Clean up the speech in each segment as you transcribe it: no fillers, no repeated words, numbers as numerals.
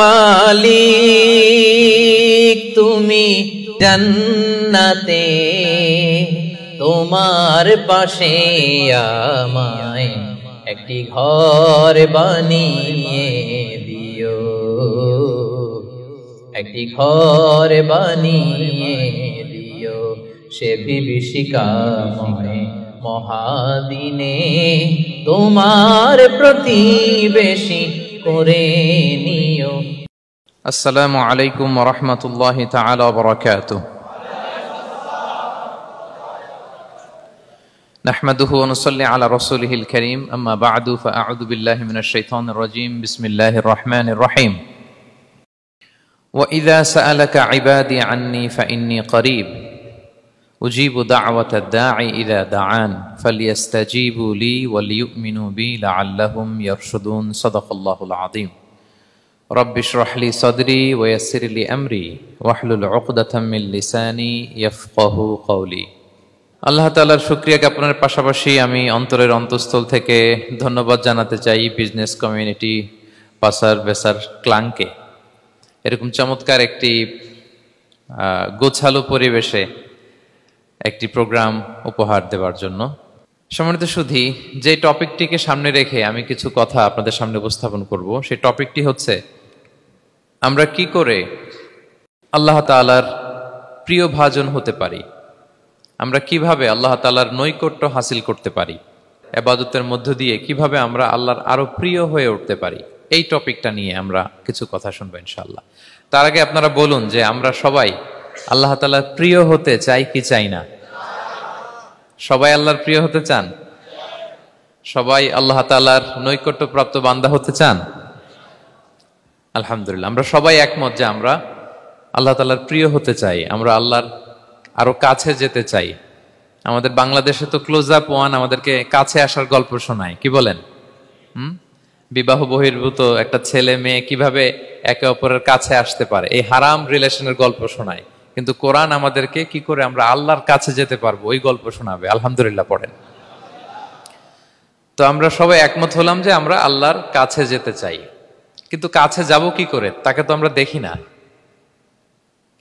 মালিক তুমি জান্নাতে, তোমার পাশে আমায় একটি ঘর বানিয়ে দিও, একটি ঘর বানিয়ে দিও সে বিভীষিকাময় মহাদিনে, তোমার প্রতিবেশী করে নিও। আসসালামু আলাইকুম ওয়া রাহমাতুল্লাহি তাআলা ওয়া বারাকাতুহু। নাহমাদুহু ওয়া নুসাল্লি আলা রাসূলিহিল কারীম, আম্মা বা'দু, ফাআউযু বিল্লাহি মিনাশ শাইতানির রাজীম। বিসমিল্লাহির রাহমানির রাহিম। ওয়া ইযা সাআলাকা ইবাদি আন্নী ফাইন্নী করিব উজিবু দা'ওয়াতাদ দাঈ ইযা দাআন ফালইস্তাজিবু লি ওয়া লিয়ুমিনু বি লাআল্লাহুম ইয়ারশুদুন। সাদাকাল্লাহুল আযীম। রব্বি ইশরাহ লি সাদরি ওয়া ইয়াসসির লি আমরি ওয়াহলুল উকদাতাম মিন লিসানি ইয়াফকাহু কওলি। আল্লাহ তাআলার শুকরিয়া জ্ঞাপনের পাশাপাশি আমি অন্তরের অন্তঃস্থল থেকে ধন্যবাদ জানাতে চাই বিজনেস কমিউনিটি পাসার বেসার ক্লাংকে এরকম চমৎকার একটি গোছালো পরিবেশে একটি প্রোগ্রাম উপহার দেওয়ার জন্য। সম্মানিত সুধী, যে টপিকটিকে সামনে রেখে আমি কিছু কথা আপনাদের সামনে উপস্থাপন করব, সেই টপিকটি হচ্ছে আমরা কি করে আল্লাহ তাআলার প্রিয় ভাজন হতে পারি, আমরা কিভাবে আল্লাহ তাআলার নৈকট্য হাসিল করতে পারি, ইবাদতের মধ্য দিয়ে কিভাবে আমরা আল্লাহর আরো প্রিয় হয়ে উঠতে পারি, এই টপিকটা নিয়ে আমরা কিছু কথা শুনবো ইনশাআল্লাহ। তার আগে আপনারা বলুন যে আমরা সবাই আল্লাহ তাআলার প্রিয় হতে চাই কি চাই না? সবাই আল্লাহর প্রিয় হতে চান? সবাই আল্লাহ তাআলার নৈকট্যপ্রাপ্ত বান্দা হতে চান? আলহামদুলিল্লাহ, আমরা সবাই একমত যে আমরা আল্লাহ তাআলার প্রিয় হতে চাই, আমরা আল্লাহর আরো কাছে যেতে চাই। আমাদের বাংলাদেশে তো ক্লোজ আপ ওয়ান আমাদেরকে কাছে আসার গল্প শোনায়, কি বলেন? বিবাহ বহির্ভূত একটা ছেলে মেয়ে কিভাবে একে অপরের কাছে আসতে পারে, এই হারাম রিলেশনের গল্প শোনায়। কিন্তু কোরআন আমাদেরকে কি করে আমরা আল্লাহর কাছে যেতে পারবো ওই গল্প শোনাবে। আলহামদুলিল্লাহ পড়েন। তো আমরা সবাই একমত হলাম যে আমরা আল্লাহর কাছে যেতে চাই, কিন্তু কাছে যাব কি করে? তাকে তো আমরা দেখি না।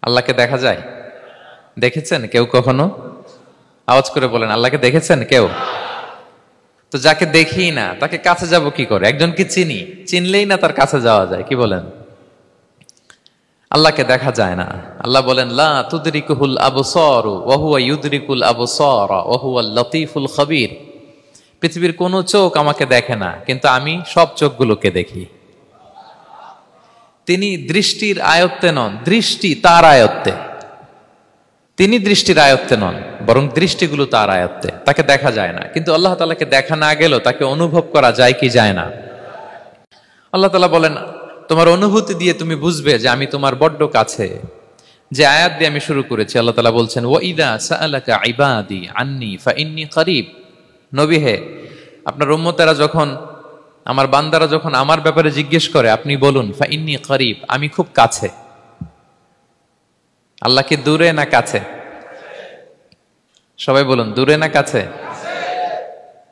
আল্লাহকে দেখা যায়? দেখেছেন কেউ কখনো? আওয়াজ করে বলেন, আল্লাহকে দেখেছেন কেউ? তো যাকে দেখি না তাকে কাছে যাব কি করে? একজনকে চিনি, চিনলেই না তার কাছে যাওয়া যায়, কি বলেন? আল্লাহকে দেখা যায় না। আল্লাহ বলেন লা তুদরিকুহুল আবসার ওয়া হুয়া ইউদরিকুল আবসার ওয়া হুয়াল লতীফুল খবীর। পৃথিবীর কোনো চোখ আমাকে দেখে না, কিন্তু আমি সব চোখগুলোকে দেখি। তিনি দৃষ্টির আয়ত্তে নন, দৃষ্টি তার আয়ত্তে। তিনি দৃষ্টির আয়ত্তে নন, বরং দৃষ্টিগুলো তার আয়ত্তে। তাকে দেখা যায় না, কিন্তু আল্লাহ তাআলাকে দেখা না গেলেও তাকে অনুভব করা যায় কি যায় না? আল্লাহ তাআলা বলেন তোমার অনুভূতি দিয়ে তুমি বুঝবে যে আমি তোমার বড্ড কাছে। যে আয়াত দিয়ে আমি শুরু করেছি, আল্লাহ তাআলা বলছেন ওয়া ইযা সাআলাকা ইবাদি আন্নী ফাইন্নী করিব। নবী হে, আপনার উম্মতেরা যখন, আমার বান্দারা যখন আমার ব্যাপারে জিজ্ঞেস করে, আপনি বলুন ফাইন্নী করিব, আমি খুব কাছে। আল্লাহ কি দূরে না কাছে? সবাই বলুন, দূরে না কাছে?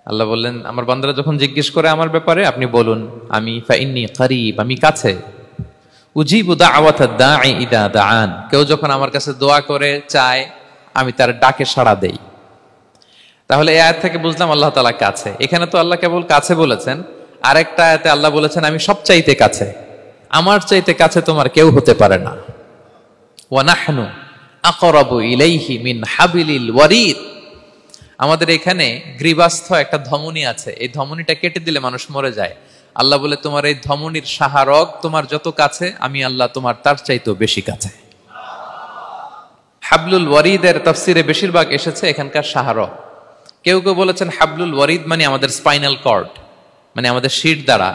আল্লাহ বললেন আমার বান্দারা যখন জিজ্ঞেস করে আমার ব্যাপারে, আপনি বলুন আমি ফাইন্নী করিব, আমি কাছে। উজিবু দাওয়াতাদ দাঈ ইযা দাআন, কেউ যখন আমার কাছে দোয়া করে চায়, আমি তার ডাকে সাড়া দেই। তাহলে এই আয়াত থেকে বুঝলাম আল্লাহ তাআলা কাছে। এখানে তো আল্লাহ কেবল কাছে বলেছেন, আরেকটা আয়াতে আল্লাহ বলেছেন আমি সবচাইতে কাছে, আমার চাইতে কাছে তোমার কেউ হতে পারে না। ওয়া নাহনু আকরাবু ইলাইহি মিন হাবিলিল ওয়ারিদ। আমাদের এখানে গ্রীবাস্থ একটা ধমনী আছে, এই ধমনীটা কেটে দিলে মানুষ মরে যায়। আল্লাহ বলে তোমার এই ধমনীর শাহারগ তোমার যত কাছে, আমি আল্লাহ তোমার তার চাইতেও বেশি কাছে। হাবলুল ওয়ারিদের তাফসিরে বেশিরভাগ এসেছে এখানকার শাহারগ। কেউ কেউ বলেছেন হাবলুল ওয়ারিদ মানে আমাদের স্পাইনাল কর্ড, মানে আমাদের শির দ্বারা।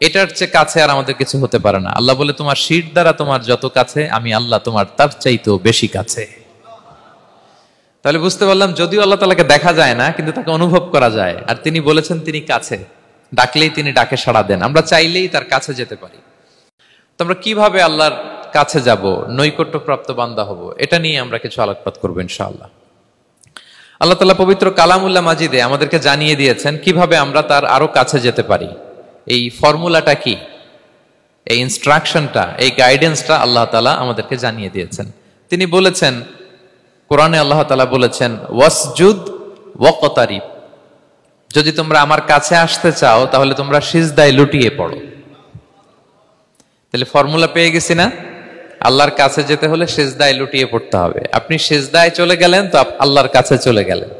এটার চেয়ে কাছে আর আমাদের কিছু হতে পারে না। আল্লাহ বলে তোমার শির দ্বারা তোমার যত কাছে, আমি আল্লাহ তোমার তার চাইতেও বেশি কাছে। তাহলে বুঝতে পারলাম যদিও আল্লাহ তাআলাকে দেখা যায় না, কিন্তু তাকে অনুভব করা যায়। আর তিনি বলেছেন তিনি কাছে, ডাকলেই তিনি ডাকে সাড়া দেন। আমরা চাইলেই তার কাছে যেতে পারি। তো আমরা কিভাবে আল্লাহর কাছে যাব, নৈকট্যপ্রাপ্ত বান্দা হব, এটা নিয়ে আমরা কিছু আলোকপাত করবো ইনশাআল্লাহ। আল্লাহ তাআলা পবিত্র কালামুল্লাহ মাজিদে আমাদেরকে জানিয়ে দিয়েছেন কিভাবে আমরা তার আরো কাছে যেতে পারি। এই ফর্মুলাটা কি? এই ইনস্ট্রাকশনটা, এই গাইডেন্সটা আল্লাহ তাআলা আমাদেরকে জানিয়ে দিয়েছেন। তিনি বলেছেন, কোরআনে আল্লাহ তাআলা বলেছেন, ওয়াসজুদ ওয়াকতারিব, যদি তোমরা আমার কাছে আসতে চাও তাহলে তোমরা সিজদায় লুটিয়ে পড়ো। তাহলে ফর্মুলা পেয়ে গেছি না? আল্লাহর কাছে যেতে হলে সিজদায় লুটিয়ে পড়তে হবে। আপনি সিজদায় চলে গেলেন তো আল্লাহর কাছে চলে গেলেন।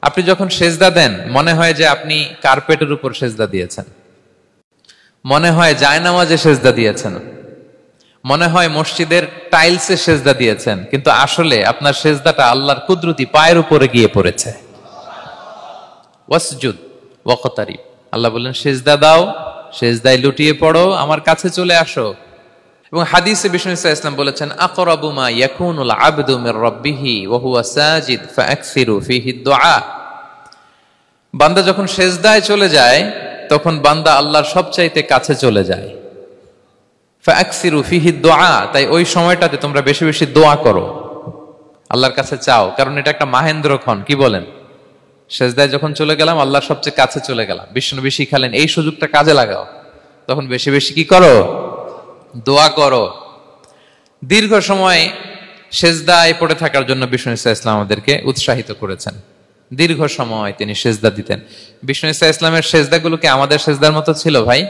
আপনি যখন সিজদা দেন মনে হয় যে আপনি কার্পেটের উপর সিজদা দিয়েছেন, মনে হয় জায়নামাজে সিজদা দিয়েছেন, মনে হয় মসজিদের টাইলসে সিজদা দিয়েছেন, কিন্তু আসলে আপনার সিজদাটা আল্লাহর কুদরতি পায়ের উপরে গিয়ে পড়েছে। ওয়াসজুদ ওয়াকতারিব, আল্লাহ বললেন সিজদা দাও, সিজদায় লুটিয়ে পড়ো, আমার কাছে চলে আসো। এবং হাদিসে বিষ্ণু সাল্লাল্লাহু আলাইহি ওয়াসাল্লাম বলেছেন, আকরাবু মা ইয়াকুনুল আবদু মির রাব্বিহি ওয়া হুয়া সাজিদ ফাআকসিরু ফীহি দুআ। বান্দা যখন সিজদায় চলে যায় তখন বান্দা আল্লাহর সবচাইতে কাছে চলে যায়। ফাআকসিরু ফীহি দুআ, তাই ওই সময়টাতে তোমরা বেশি বেশি দোয়া করো, আল্লাহর কাছে চাও, কারণ এটা একটা মাহেন্দ্রক্ষণ। কি বলেন? সিজদায় যখন চলে গেলাম আল্লাহর সবচেয়ে কাছে চলে গেলাম, বিষ্ণু শিখালেন এই সুযোগটা কাজে লাগাও, তখন বেশি বেশি কি করো? দোয়া করো। দীর্ঘ সময় সিজদায় পড়ে থাকার জন্য বিষ্ণু ইসলাম আমাদেরকে উৎসাহিত করেছেন। দীর্ঘ সময় তিনি সিজদা দিতেন। বিষ্ণু ইসলামের সিজদাগুলোকে আমাদের সিজদার মতো ছিল ভাই?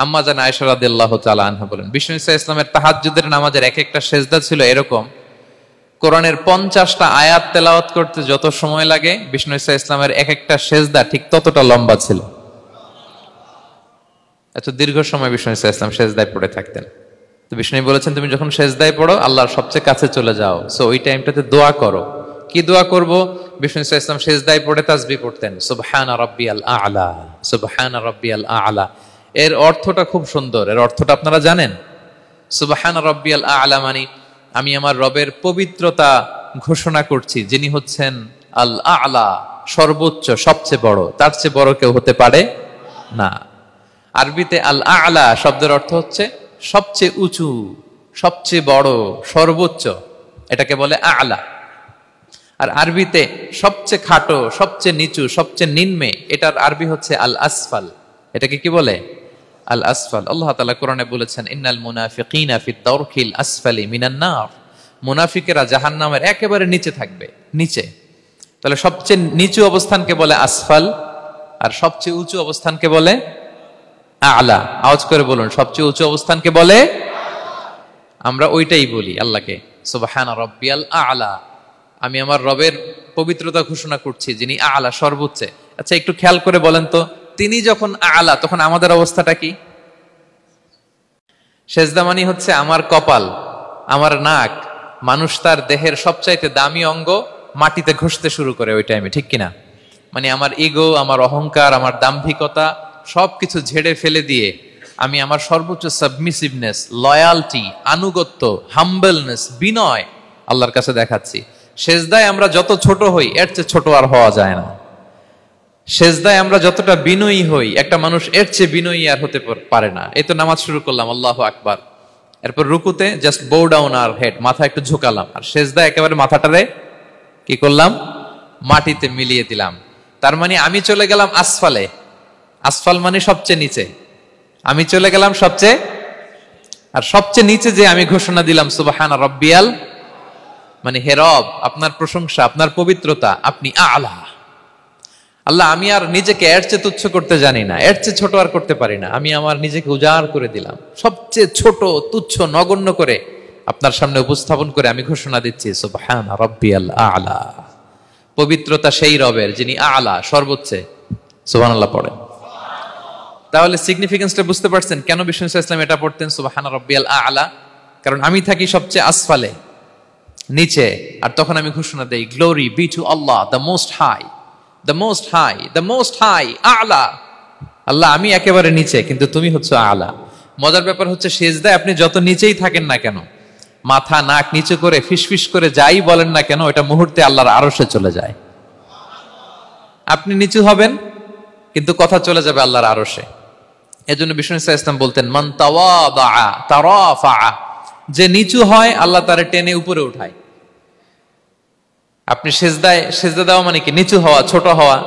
আম্মা জান আয়েশা রাদিয়াল্লাহু তাআলা আনহা বলেন, বিষ্ণু ইসলামের তাহাজ্জুদের নামাজের এক একটা সিজদা ছিল এরকম, কোরআনের 50টা আয়াত তেলাওয়াত করতে যত সময় লাগে বিষ্ণু ইসলামের এক একটা সিজদা ঠিক ততটা লম্বা ছিল। এত দীর্ঘ সময় বিষ্ণু ইসলাম সিজদায় পড়ে থাকতেন। তো বিষ্ণু বলেছেন, তুমি যখন সিজদায় পড়ো আল্লাহর সবচেয়ে কাছে চলে যাও, সো ওই টাইমটাতে দোয়া করো। কি দোয়া করব? বিষ্ণু ইসলাম সিজদায় পড়ে তাসবিহ পড়তেন, সুবহানা রাব্বিয়াল আ'লা, সুবহানা রাব্বিয়াল আ'লা। এর অর্থটা খুব সুন্দর। এর অর্থটা আপনারা জানেন? সুবহানা রাব্বিয়াল আ'লা মানে আমি আমার রবের পবিত্রতা ঘোষণা করছি, যিনি হচ্ছেন আল আ'লা, সর্বোচ্চ, সবচেয়ে বড়, তার চেয়ে বড় কেউ হতে পারে না। আরবিতে আল আ'লা শব্দের অর্থ হচ্ছে সবচেয়ে উঁচু, সবচেয়ে বড়, সর্বোচ্চ, এটাকে বলে আ'লা। আর আরবিতে সবচেয়ে খাটো, সবচেয়ে নিচু, সবচেয়ে নিম্নে, এটার আরবি হচ্ছে আল আসফাল। এটাকে কি বলে? আল আসফাল। আল্লাহ তাআলা কোরআনে বলেছেন, ইন্নাল মুনাফিকিনা ফিদ দারকিল আসফালি মিনান নার, মুনাফিকেরা জাহান্নামের একেবারে নিচে থাকবে, নিচে। তাহলে সবচেয়ে নিচু অবস্থানকে বলে আসফাল, আর সবচেয়ে উঁচু অবস্থানকে বলে আ'লা। আওয়াজ করে বলুন, সবচেয়ে উঁচু অবস্থানকে বলে? আমরা ওইটাই বলি আল্লাহকে, সুবহানা রাব্বিয়াল আ'লা, আমি আমার রবের পবিত্রতা ঘোষণা করছি, যিনি আ'লা, সর্বোচ্চ। আচ্ছা, একটু খেয়াল করে বলেন তো, তিনি যখন আ'লা তখন আমাদের অবস্থাটা কি? সেজদা মানে হচ্ছে আমার কপাল, আমার নাক, মানুষ তার দেহের সবচাইতে দামি অঙ্গ মাটিতে ঘষতে শুরু করে ওই টাইমে, ঠিক কিনা? মানে আমার ইগো, আমার অহংকার, আমার দাম্ভিকতা সবকিছু ঝেড়ে ফেলে দিয়ে আমি আমার সর্বোচ্চ সাবমিসিভনেস, লয়ালটি, আনুগত্য, হাম্বলনেস, বিনয় আল্লাহর কাছে দেখাচ্ছি। সেজদায় আমরা যত ছোট হই এর চেয়ে ছোট আর হওয়া যায় না। সেজদায় আমরা যতটা বিনয়ী হই একটা মানুষ এর চেয়ে বিনয়ী আর হতে পারে না। এই তো নামাজ শুরু করলাম, আল্লাহু আকবার, এরপর রুকুতে জাস্ট বো ডাউন আর হেড, মাথা একটু ঝুঁকালাম, আর সেজদায় একেবারে মাথাটারে কি করলাম? মাটিতে মিলিয়ে দিলাম। তার মানে আমি চলে গেলাম আসফালে। আসফাল মানে সবচেয়ে নিচে, আমি চলে গেলাম সবচেয়ে, আর সবচেয়ে নিচে যে আমি ঘোষণা দিলাম সুবহানা রাব্বিয়াল, মানে হে রব, আপনার প্রশংসা, আপনার পবিত্রতা, আপনি আ'লা। আল্লাহ, আমি আর নিজেকে এর চেয়ে তুচ্ছ করতে জানি না, এর চেয়ে ছোট আর করতে পারি না, আমি আমার নিজেকে উজাড় করে দিলাম, সবচেয়ে ছোট, তুচ্ছ, নগণ্য করে আপনার সামনে উপস্থাপন করে আমি ঘোষণা দিচ্ছি সুবহানা রাব্বিয়াল আ'লা। পবিত্রতা সেই রবের যিনি আ'লা, সর্বোচ্চ। সুবহানাল্লাহ পড়েন। তাহলে সিগনিফিকেন্সটা বুঝতে পারছেন কেন বিষ্ণু ইসলাম এটা পড়তেন সুবহানা রাব্বিয়াল আ'লা? কারণ আমি থাকি সবচেয়ে আসফালে, নিচে, আর তখন আমি ঘোষণা দেই, glory be to Allah the most high, the most high, the most high, আ'লা। আল্লাহ, আমি একেবারে নিচে, কিন্তু তুমি হচ্ছে আ'লা। মজার ব্যাপার হচ্ছে, সেজদায় আপনি যত নিচেই থাকেন না কেন, মাথা নাক নিচু করে ফিসফিস করে যাই বলেন না কেন, এটা মুহূর্তে আল্লাহর আরশে চলে যায়। আপনি নিচু হবেন কিন্তু কথা চলে যাবে আল্লাহর আরশে। এজন্য বিষ্ণু ইসলাম বলতেন, মান তাওয়াদা তারাফা, যে নিচু হয় আল্লাহ তারে টেনে উপরে উঠায়। আপনি সেজদা দেওয়া মানে কি? নিচু হওয়া, ছোট হওয়া।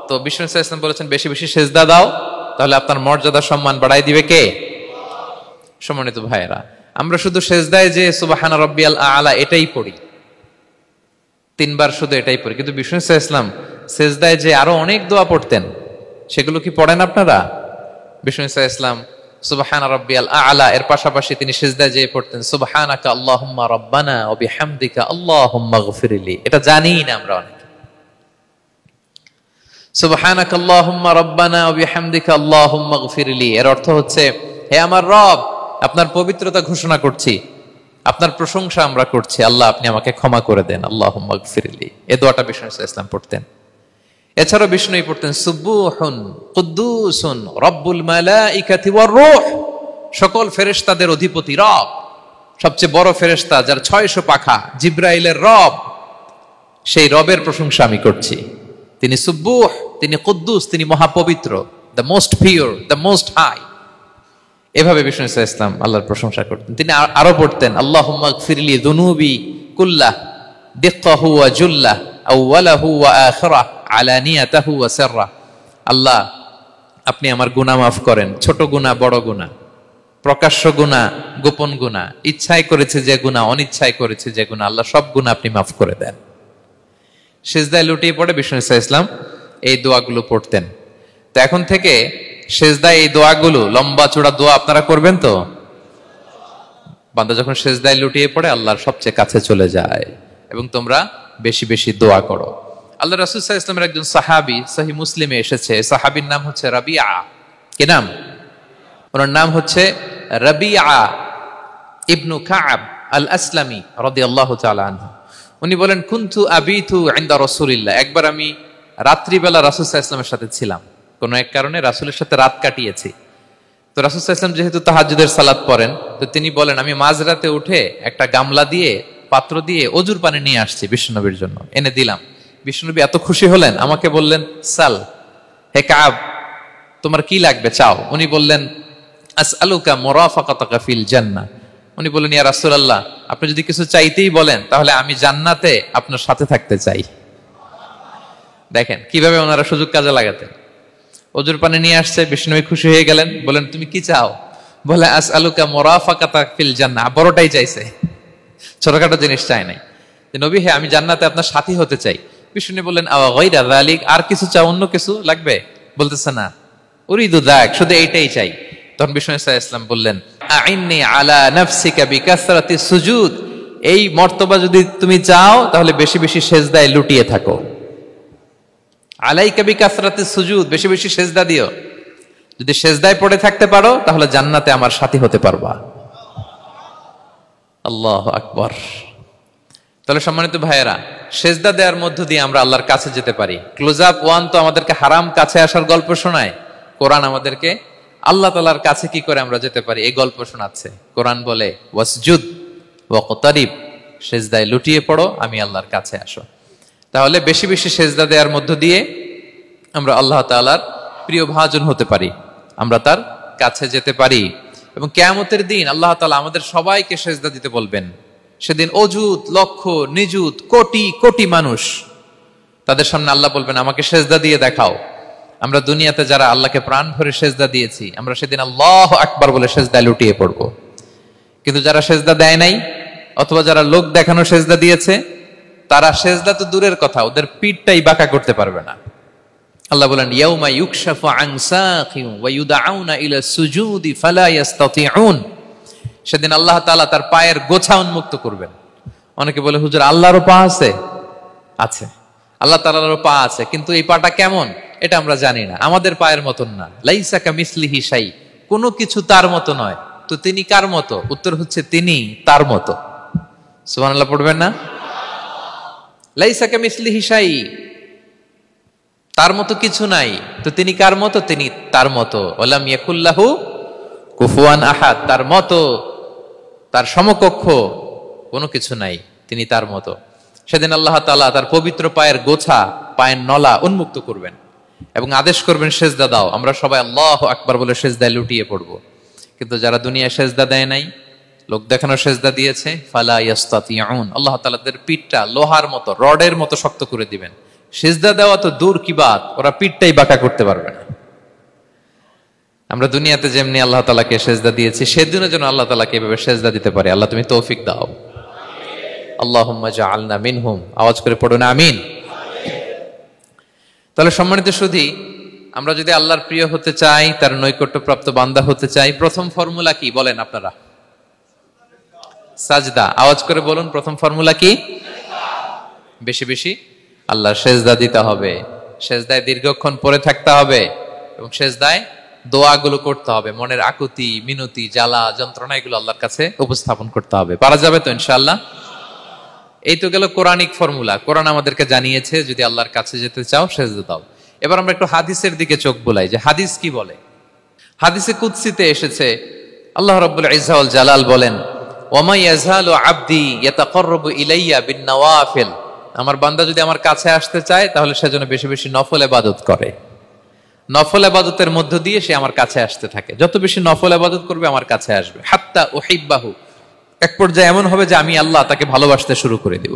তো বিষ্ণু ইসলাম বলেছেন, বেশি বেশি সেজদা দাও, তাহলে আপনার মর্যাদা, সম্মান বাড়াই দিবে কে? সম্মানিত ভাইয়েরা, আমরা শুধু সেজদায় যে সুবহান রাব্বিয়াল আ'লা এটাই পড়ি, 3 বার শুধু এটাই পড়ি, কিন্তু বিষ্ণু সাল্লাল্লাহু আলাইহি ওয়াসাল্লাম সেজদায় যে আরো অনেক দোয়া পড়তেন, সেগুলো কি পড়েন আপনারা? বিষ্ণু সাল্লাল্লাহু আলাইহি ওয়াসাল্লাম সুবহান রাব্বিয়াল আ'লা এর পাশাপাশি তিনি সিজদায় যেয়ে পড়তেন সুবহানাকা আল্লাহুম্মা রাব্বানা ওয়া বিহামদিকা আল্লাহুম্মা ইগফিরলি। এটা জানিই না আমরা অনেকে। সুবহানাকা আল্লাহুম্মা রাব্বানা ওয়া বিহামদিকা আল্লাহুম্মা ইগফিরলি এর অর্থ হচ্ছে, হে আমার রব, আপনার পবিত্রতা ঘোষণা করছি, আপনার প্রশংসা আমরা করছি, আল্লাহ আপনি আমাকে ক্ষমা করে দেন, আল্লাহুম্মা ইগফিরলি। এই দোয়াটা বিষ্ণু সাল্লাল্লাহু আলাইহি ওয়াসাল্লাম পড়তেন। এছাড়াও বিষ্ণুই পড়তেন সুবহুন কুদ্দুসুন রব্বুল মালাইকাতি ওয়ার রূহ, সকল ফেরেশতাদের অধিপতি রব, সবচেয়ে বড় ফেরেশতা যার 600 পাখা, জিবরাইলের রব, সেই রবের প্রশংসা আমি করছি। তিনি সুবহুহ, তিনি কুদ্দুস, তিনি মহাপবিত্র, the most pure, the most high. এভাবে বিষ্ণু সাল্লাল্লাহু আলাইহি ওয়াসাল্লাম আল্লাহর প্রশংসা করতেন। তিনি আরো পড়তেন আল্লাহুম্মা ইগফিরলি যুনুবি কুল্লাহ দিক্কাহু ওয়া জুল্লাহ আউওয়ালাহু ওয়া আখিরাহ আলানিয়াতাহু ওয়া সিররাহ। আল্লাহ আপনি আমার গুনাহ মাফ করেন, ছোট গুনাহ বড় গুনাহ, প্রকাশ্য গুনাহ গোপন গুনাহ, ইচ্ছায় করেছে যে গুনাহ, অনিচ্ছায় করেছে যে গুনাহ, আল্লাহ সব গুনাহ আপনি মাফ করে দেন। সিজদায় লুটিয়ে পড়ে বিষ্ণু সাল্লাল্লাহু আলাইহি ওয়াসাল্লাম এই দোয়াগুলো পড়তেন। তো এখন থেকে সিজদায় এই দোয়াগুলো, লম্বা চূড়া দোয়া আপনারা করবেন তো? বান্দা যখন সিজদায় লুটিয়ে পড়ে আল্লাহর সবচেয়ে কাছে চলে যায়, এবং তোমরা বেশি বেশি দোয়া করো। আল্লাহ রাসূল সাল্লাল্লাহু আলাইহি ওয়াসাল্লামের একজন সাহাবী সহিহ মুসলিমে এসেছে, সাহাবীর নাম হচ্ছে রাবিআ। কি নাম? ওনার নাম হচ্ছে রাবিআ ইবনু কাব আল আসলামি রাদিয়াল্লাহু তাআলা আনহু। উনি বলেন কুনতু আবিতু ইনদা রাসূলিল্লাহ, একবার আমি রাত্রিবেলা রাসূল সাল্লাল্লাহু আলাইহি ওয়াসাল্লামের সাথে ছিলাম, কোনো এক কারণে রাসূলের সাথে রাত কাটিয়েছি। তো রাসূল সাল্লাল্লাহু আলাইহি ওয়াসাল্লাম যেহেতু তাহাজ্জুদের সালাত পড়েন, তো তিনি বলেন আমি মাঝরাতে উঠে একটা গামলা দিয়ে, পাত্র দিয়ে অজুর পানি নিয়ে আসছি বিশ্বনবীর জন্য, এনে দিলাম। বিশ্বনবী এত খুশি হলেন, আমাকে বললেন সাল, হে কাব তোমার কি লাগবে চাও। উনি বললেন আসআলুকা মুরাফাকাতাকা ফিল জান্নাহ। উনি বললেন ইয়া রাসূলুল্লাহ, আপনি যদি কিছু চাইতেই বলেন তাহলে আমি জান্নাতে আপনার সাথে থাকতে চাই। দেখেন কিভাবে ওনারা সুযোগ কাজে লাগাতেন। অজুর পানি নিয়ে আসছে, বিষ্ণুবী খুশি হয়ে গেলেন, বলেন তুমি কি চাও? বলে আসআলুকা মুরাফাকাতাকা ফিল জান্নাহ, বড়টাই চাইছে, ছোটখাটো জিনিস চাই নাই। যে নবী হে আমি জান্নাতে আপনার সাথী হতে চাই। বিষ্ণু বললেন আওয়া গায়রা যালিক, আর কিছু চাও, অন্য কিছু লাগবে? বলতেছে না, উরিদু যাক, শুধু এইটাই চাই। তখন বিষ্ণু সাল্লাল্লাহু আলাইহি ওয়াসাল্লাম বললেন আইন্নি আলা নাফসিকা বিকাসরাতি সুজুদ, এই মর্তবা যদি তুমি চাও তাহলে বেশি বেশি সিজদায় লুটিয়ে থাকো। আলাইকা বিকাসরাতি সুজুদ, বেশি বেশি সিজদা দিও। যদি সিজদায় পড়ে থাকতে পারো তাহলে জান্নাতে আমার সাথী হতে পারবা। আল্লাহু আকবার। তাহলে সম্মানিত ভাইয়েরা, সিজদা দেওয়ার মধ্য দিয়ে আমরা আল্লাহর কাছে যেতে পারি। ক্লোজ আপ ওয়ান তো আমাদেরকে হারাম কাছে আসার গল্প শোনায়, কোরআন আমাদেরকে আল্লাহ তাআলার কাছে কি করে আমরা যেতে পারি এই গল্প শোনাচ্ছে। কোরআন বলে ওয়াসজুদ ওয়াকতারিব, সিজদায় লুটিয়ে পড়ো, আমি আল্লাহর কাছে আসো। তাহলে বেশি বেশি সিজদা দেওয়ার মধ্য দিয়ে আমরা আল্লাহ তাআলার প্রিয় ভাজন হতে পারি, আমরা তার কাছে যেতে পারি। এবং কিয়ামতের দিন আল্লাহ তাআলা আমাদের সবাইকে সিজদা দিতে বলবেন। সেদিন অযুত লক্ষ নিযুত কোটি কোটি মানুষ, তাদের সামনে আল্লাহ বলবেন আমাকে সিজদা দিয়ে দেখাও। আমরা দুনিয়াতে যারা আল্লাহকে প্রাণ ভরে সিজদা দিয়েছি, আমরা সেদিন আল্লাহু আকবার বলে সিজদায় লুটিয়ে পড়ব। কিন্তু যারা সিজদা দেয় নাই, অথবা যারা লোক দেখানো সিজদা দিয়েছে, তারা সিজদা তো দূরের কথা, ওদের পিঠটাই বাঁকা করতে পারবে না। আল্লাহ বলেন ইয়াউমা ইউকশাফু আন সাকিন ওয়া ইউদআউনা ইলা সুজুদি ফালা ইস্তাতিউন, সেদিন আল্লাহ তাআলা তার পায়ের গোছা উন্মুক্ত করবেন। অনেকে বলে হুজুর আল্লাহরও পা আছে? আছে, আল্লাহ তাআলারও পা আছে, কিন্তু এই পাটা কেমন এটা আমরা জানি না, আমাদের পায়ের মতন না। লাইসা কামিসলিহি শাই, কোনো কিছু তার মতো নয়। তো তিনি কার মতো? উত্তর হচ্ছে তিনি তার মতো। সুবহানাল্লাহ পড়বেন না? লাইসা কামিসলিহি শাই, তার মতো কিছু নাই। তো তিনি কার মতো? তিনি তার মতো। ওয়ালাম ইয়াকুল্লাহু কুফুয়ান আহাদ, তার মতো, তার সমকক্ষ কোনো কিছু নাই, তিনি তার মতো। সেদিন আল্লাহ তাআলা তার পবিত্র পায়ের গোছা, পায়ের নলা উন্মুক্ত করবেন এবং আদেশ করবেন সিজদা দাও। আমরা সবাই আল্লাহু আকবার বলে সিজদায় লুটিয়ে পড়ব। কিন্তু যারা দুনিয়ায় সিজদা দেয় নাই, লোক দেখানো সিজদা দিয়েছে, ফালা ইস্তাতিউন, আল্লাহ তাআলা তাদের পিঠটা লোহার মতো, রডের মতো শক্ত করে দিবেন। সিজদা দেওয়া তো দূর কি বাত, ওরা পিঠটাই বাঁকা করতে পারবে না। আমরা দুনিয়াতে যেমনি আল্লাহ তাআলাকে সেজদা দিয়েছি, সেদিনও যেন আল্লাহ তাআলাকে এভাবে সেজদা দিতে পারি। আল্লাহ তুমি তৌফিক দাও। আল্লাহুম্মা জাআলনা মিনহুম। আওয়াজ করে পড়ুন আমিন। তাহলে সম্মানিত সুধী, আমরা যদি আল্লাহর প্রিয় হতে চাই, তার নৈকট্যপ্রাপ্ত বান্দা হতে চাই, প্রথম ফর্মুলা কি বলেন আপনারা? সাজদা। আওয়াজ করে বলুন, প্রথম ফর্মুলা কি? বেশি বেশি আল্লাহর সেজদা দিতে হবে, সেজদায় দীর্ঘক্ষণ পড়ে থাকতে হবে এবং সেজদায় দোয়াগুলো করতে হবে, মনের আকুতি মিনতি জ্বালা যন্ত্রণা এগুলো আল্লাহর কাছে উপস্থাপন করতে হবে। পারা যাবে তো ইনশাআল্লাহ? এই তো গেল কোরআনিক ফর্মুলা। কোরআন আমাদেরকে জানিয়েছে যদি আল্লাহর কাছে যেতে চাও সেজদা দাও। এবার আমরা একটু হাদিসের দিকে চোখ বুলাই যে হাদিস কি বলে। হাদিসে কুদসিতে এসেছে, আল্লাহ রাব্বুল ইজ্জা ওয়াল জালাল বলেন, ওমা ইয়াজালু আবদি ইয়াতাকাররাবু ইলাইয়া বিন-নওয়াফিল। আমার বান্দা যদি আমার কাছে আসতে চায় তাহলে সে যেন বেশি বেশি নফল ইবাদত করে। নফল ইবাদতের মধ্য দিয়ে সে আমার কাছে আসতে থাকে। যত বেশি নফল ইবাদত করবে আমার কাছে আসবে। হাত্তা উহিব্বাহু, এক পর্যায়ে এমন হবে যে আমি আল্লাহ তাকে ভালোবাসতে শুরু করে দিব।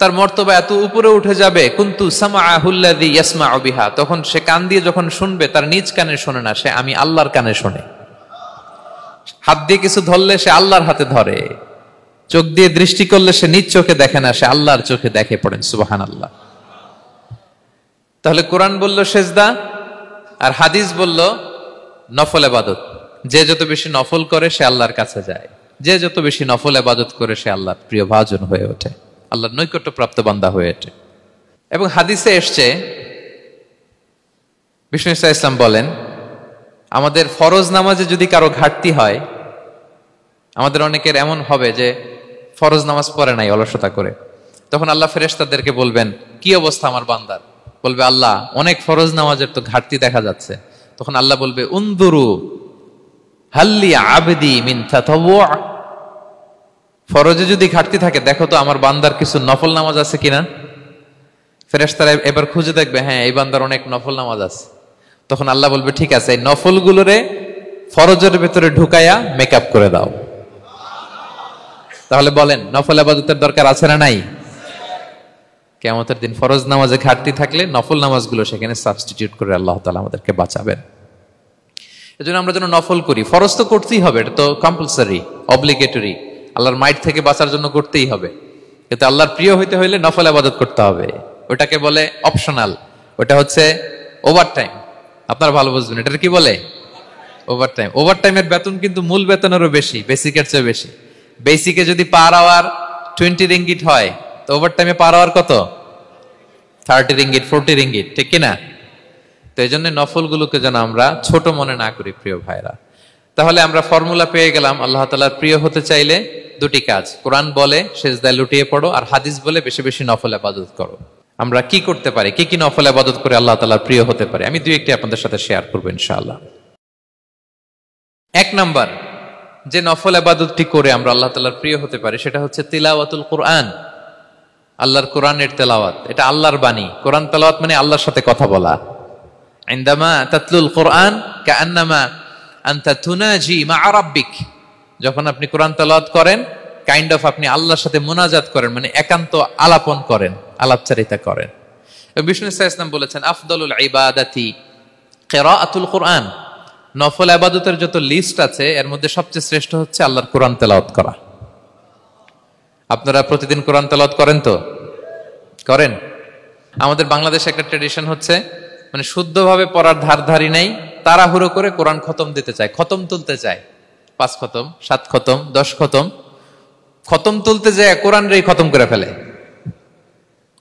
তার মর্তবা এত উপরে উঠে যাবে, কুনতু সামাআহুল্লাযী ইয়াসমাউ বিহা, তখন সে কান দিয়ে যখন শুনবে তার নিজ কানে শোনে না, সে আমি আল্লাহর কানে শোনে। হাত দিয়ে কিছু ধরলে সে আল্লাহর হাতে ধরে, চোখ দিয়ে দৃষ্টি করলে সে নিজ চোখে দেখে না, সে আল্লাহর চোখে দেখে। পড়েন সুবহানাল্লাহ। তাহলে কোরআন বলল সেজদা আর হাদিস বলল নফল ইবাদত। যে যত বেশি নফল করে সে আল্লাহর কাছে যায়, যে যত বেশি নফল ইবাদত করে সে আল্লাহর প্রিয় ভাজন হয়ে ওঠে, আল্লাহর নৈকট্যপ্রাপ্ত বান্দা হয়ে ওঠে। এবং হাদিসে এসছে, বিষ্ণু ইসা ইসলাম বলেন, আমাদের ফরজ নামাজে যদি কারো ঘাটতি হয়, আমাদের অনেকের এমন হবে যে ফরজ নামাজ পড়ে নাই অলসতা করে, তখন আল্লাহ ফেরেশতাদেরকে বলবেন কি অবস্থা আমার বান্দার? বলবে আল্লাহ অনেক ফরজ নামাজের তো ঘাটতি দেখা যাচ্ছে। তখন আল্লাহ বলবে উনদুরু হাল্লি আবদি মিন তাতাওয়ু, ফরজে যদি ঘাটতি থাকে দেখো তো আমার বান্দার কিছু নফল নামাজ আছে কিনা। ফেরেশতারা এবার খুঁজে দেখবে, হ্যাঁ এই বান্দার অনেক নফল নামাজ আছে। তখন আল্লাহ বলবে ঠিক আছে, এই নফলগুলোরে ফরজের ভেতরে ঢুকায়া মেকআপ করে দাও। তাহলে বলেন নফল ইবাদতের দরকার আছে না নাই? কিয়ামতের দিন ফরজ নামাজে ঘাটতি থাকলে নফল নামাজগুলো সেখানে সাবস্টিটিউট করে আল্লাহ তাআলা আমাদেরকে বাঁচাবেন। এজন্য আমরা যেন নফল করি। ফরজ তো করতেই হবে, এটা তো কম্পালসারি, অব্লিগেটরি, আল্লাহর মাইট থেকে বাঁচার জন্য করতেই হবে। কিন্তু আল্লাহর প্রিয় হইতে হইলে নফল ইবাদত করতে হবে। ওটাকে বলে অপশনাল, ওটা হচ্ছে ওভারটাইম। আপনারা ভালো বুঝবেন, এটার কি বলে? ওভারটাইম। ওভারটাইমের বেতন কিন্তু মূল বেতনেরও বেশি, বেসিকের চেয়ে বেশি। বেসিকে যদি পার আওয়ার 20 রিঙ্গিট হয়, তো ওভারটাইমে পার আওয়ার কত? 30 রিঙ্গিট, 40 রিঙ্গিট, ঠিক কিনা? তো এই জন্য নফলগুলোকে যেন আমরা ছোট মনে না করি প্রিয় ভাইরা। তাহলে আমরা ফর্মুলা পেয়ে গেলাম, আল্লাহ তাআলার প্রিয় হতে চাইলে দুটি কাজ, কোরআন বলে সেজদায় লুটিয়ে পড়ো, আর হাদিস বলে বেশি বেশি নফল ইবাদত করো। আমরা কি করতে পারি, কি কি নফল ইবাদত করে আল্লাহ তাআলার প্রিয় হতে পারি, আমি দুই একটি আপনাদের সাথে শেয়ার করবো ইনশাআল্লাহ। এক নাম্বার যে নফল ইবাদতটি করে আমরা আল্লাহ তাআলার প্রিয় হতে পারি সেটা হচ্ছে তিলাওয়াতুল কোরআন, আল্লাহর কোরআনের তেলাওয়াত। এটা আল্লাহর বাণী। কোরআন তেলাওয়াত মানে আল্লাহর সাথে কথা বলা। ইনদামা তাতলুল কোরআন কাআন্নামা আনতা তুনাজি মা রাব্বিক, যখন আপনি কোরআন তেলাওয়াত করেন কাইন্ড অফ আপনি আল্লাহর সাথে মুনাজাত করেন, মানে একান্ত আলাপন করেন, আলাপচারিতা করেন। বিষ্ণু ইসলাম বলেছেন আফদলুল ইবাদাতি কিরাআতুল কোরআন, নফল ইবাদতের যত লিস্ট আছে এর মধ্যে সবচেয়ে শ্রেষ্ঠ হচ্ছে আল্লাহর কোরআন তেলাওয়াত করা। আপনারা প্রতিদিন কোরআন তেলাওয়াত করেন তো? করেন? আমাদের বাংলাদেশে একটা ট্র্যাডিশন হচ্ছে, মানে শুদ্ধভাবে পড়ার ধারধারি নেই, তাড়াহুড়ো করে কোরআন খতম দিতে চায়, খতম তুলতে চায়। 5 খতম, 7 খতম, 10 খতম। খতম তুলতে যায় কোরআন রে খতম করে ফেলে।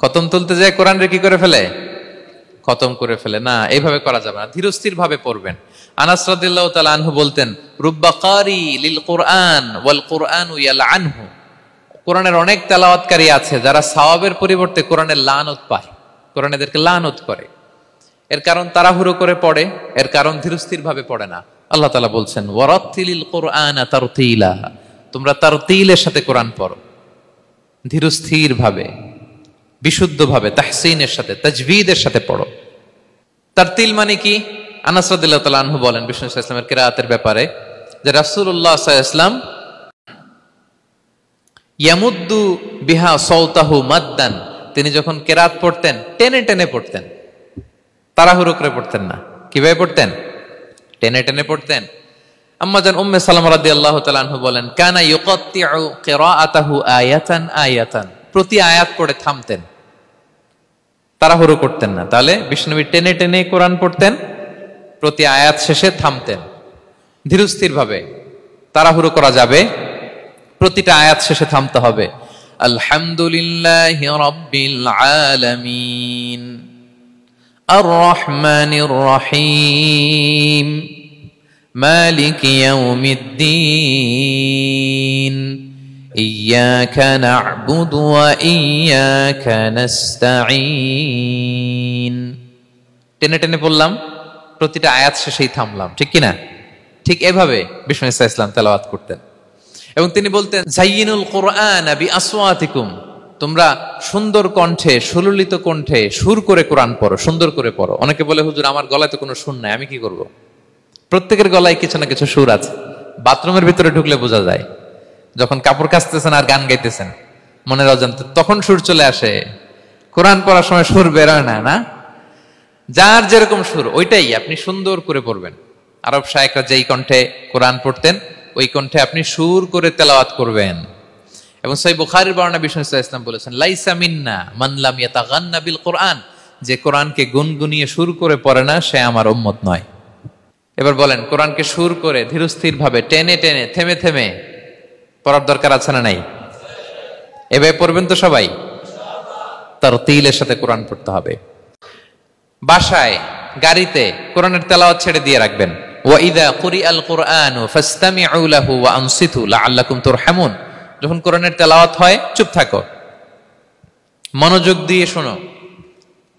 খতম তুলতে যায় কোরআন রে কি করে ফেলে? খতম করে ফেলে। না, এইভাবে করা যাবে না, ধীরস্থির ভাবে পড়বেন। আনাস রাদিয়াল্লাহু তাআলা আনহু বলতেন, রুব্বা কারি লিল কোরআন ওয়াল কোরআনু ইয়ালআনহু, কোরআনের অনেক তেলাওয়াতকারী আছে যারা সওয়াবের পরিবর্তে কোরআনের লানত পায়, কোরআন এদেরকে লানত করে। এর কারণ তাড়াহুড়ো করে পড়ে, এর কারণ ধীরস্থির ভাবে পড়ে না। আল্লাহ তাআলা বলছেন ওয়ারাত্তিলিল কোরআনা তারতিলা, তোমরা তারতিলের সাথে কোরআন পড়ো, ধীরস্থির ভাবে, বিশুদ্ধ ভাবে, তাহসিনের সাথে, তাজবিদের সাথে পড়ো। তারতিল মানে কি? আনাস রাদিয়াল্লাহু তাআলা আনহু বলেন বিষ্ণু সাল্লাল্লাহু আলাইহি ওয়াসাল্লামের কিরাআতের ব্যাপারে যে রাসূলুল্লাহ সাল্লাল্লাহু আলাইহি ওয়াসাল্লাম ইয়ামুদ্দু বিহা সাওতাহু মাদ্দান, তিনি যখন কিরাআত পড়তেন টেনে টেনে পড়তেন, তাড়াহুড়ো করে পড়তেন না। কিভাবে পড়তেন? টেনে টেনে পড়তেন। আম্মাজান উম্মে সালামা রাদিয়াল্লাহু তাআলা আনহা বলেন, কানা ইউকাত্তিউ কিরাআতাহু আয়াতান আয়াতান, প্রতি আয়াত পড়ে থামতেন, তাড়াহুড়ো করতেন না। তাহলে বিশ্বনবী টেনে টেনে কোরআন পড়তেন, প্রতি আয়াত শেষে থামতেন, ধীরস্থির ভাবে। তাড়াহুড়ো করা যাবে, প্রতিটা আয়াত শেষে থামতে হবে। আলহামদুলিল্লাহি রাব্বিল আলামিন আর রহমানির রহিম মালিকি ইয়াউমিদ্দিন ইয়্যাকা না'বুদু ওয়া ইয়্যাকা নাস্তাঈন। টেনে টেনে বললাম, প্রতিটা আয়াত শেষেই থামলাম, ঠিক কিনা? ঠিক এভাবে বিষ্ণু ইসা ইসলাম তেলাওয়াত করতেন। এবং তিনি বলতেন, জাইয়িনুল কুরআন বিআসওয়াতিকুম, তোমরা সুন্দর কণ্ঠে, সুললিত কণ্ঠে সুর করে কোরআন পড়ো, সুন্দর করে পড়ো। অনেকে বলে, হুজুর আমার গলায় তো কোনো সুর নাই, আমি কি করব? প্রত্যেকের গলায় কিছু না কিছু সুর আছে। বাথরুমের ভিতরে ঢুকলে বোঝা যায়, যখন কাপড় কাচতেছেন আর গান গাইতেছেন মনের অজান্তে, তখন সুর চলে আসে। কোরআন পড়ার সময় সুর বেরোয় না, না? যার যেরকম সুর ওইটাই আপনি সুন্দর করে পড়বেন। আরব শায়েখরা যেই কণ্ঠে কোরআন পড়তেন, ওই কণ্ঠে আপনি সুর করে তেলাওয়াত করবেন। এবং সহিহ বুখারীর বর্ণনা বিষ্ণু ইসলাম বলেছেন, লাইসা মিন্না মান লাম ইয়াতাগান্না বিল কোরআন, যে কোরআনকে গুনগুনিয়ে সুর করে পড়ে না, সে আমার উম্মত নয়। এবার বলেন, কোরআনকে সুর করে ধীরস্থির ভাবে টেনে টেনে থেমে থেমে পড়ার দরকার আছে না নাই? এভাবে পড়বেন তো সবাই? তারতিলের সাথে কোরআন পড়তে হবে। বাসায়, গাড়িতে কোরআনের তেলাওয়াত ছেড়ে দিয়ে রাখবেন। ওয়া ইযা কুরিআল কুরআনু ফাসতামিউ লাহু ওয়া আনসিতু লাআল্লাকুম তুরহামুন, যখন কোরআনের তেলাওয়াত হয় চুপ থাকো, মনোযোগ দিয়ে শোনো,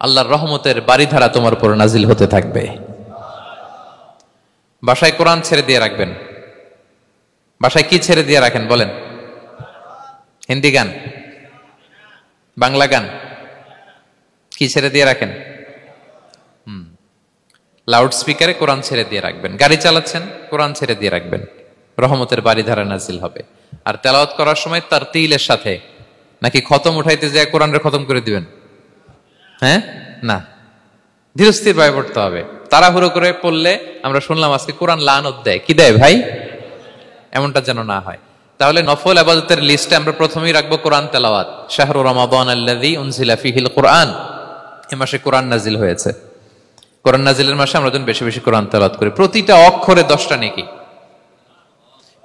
আল্লাহর রহমতের বারিধারা তোমার উপর নাজিল হতে থাকবে। বাসায় কোরআন ছেড়ে দিয়ে রাখবেন। বাসায় কি ছেড়ে দিয়ে রাখেন বলেন? হিন্দি গান, বাংলা গান, কি ছেড়ে দিয়ে রাখেন? লাউড স্পিকারে কোরআন ছেড়ে দিয়ে রাখবেন। গাড়ি চালাচ্ছেন, কোরআন ছেড়ে দিয়ে রাখবেন, রহমতের বারিধারা নাজিল হবে। আর তেলাওয়াত করার সময় তারতিলের সাথে, নাকি খতম উঠাইতে যায় কোরআনের খতম করে দিবেন? হ্যাঁ, না, ধীরস্থির ভাবে পড়তে হবে। তাড়াহুড়ো করে পড়লে, আমরা শুনলাম আজকে কোরআন লানত দেয়, কি দেয় ভাই? এমনটা যেন না হয়। তাহলে নফল ইবাদতের লিস্টে আমরা প্রথমেই রাখবো কোরআন তেলাওয়াত। শাহরু রমাদান আল্লাযী উনজিলা ফীহিল কুরআন, এই মাসে কোরআন নাজিল হয়েছে। কোরআন নাজিলের মাসে আমরা যেন বেশি বেশি কোরআন তেলাওয়াত করি। প্রতিটা অক্ষরে 10টা নেকি।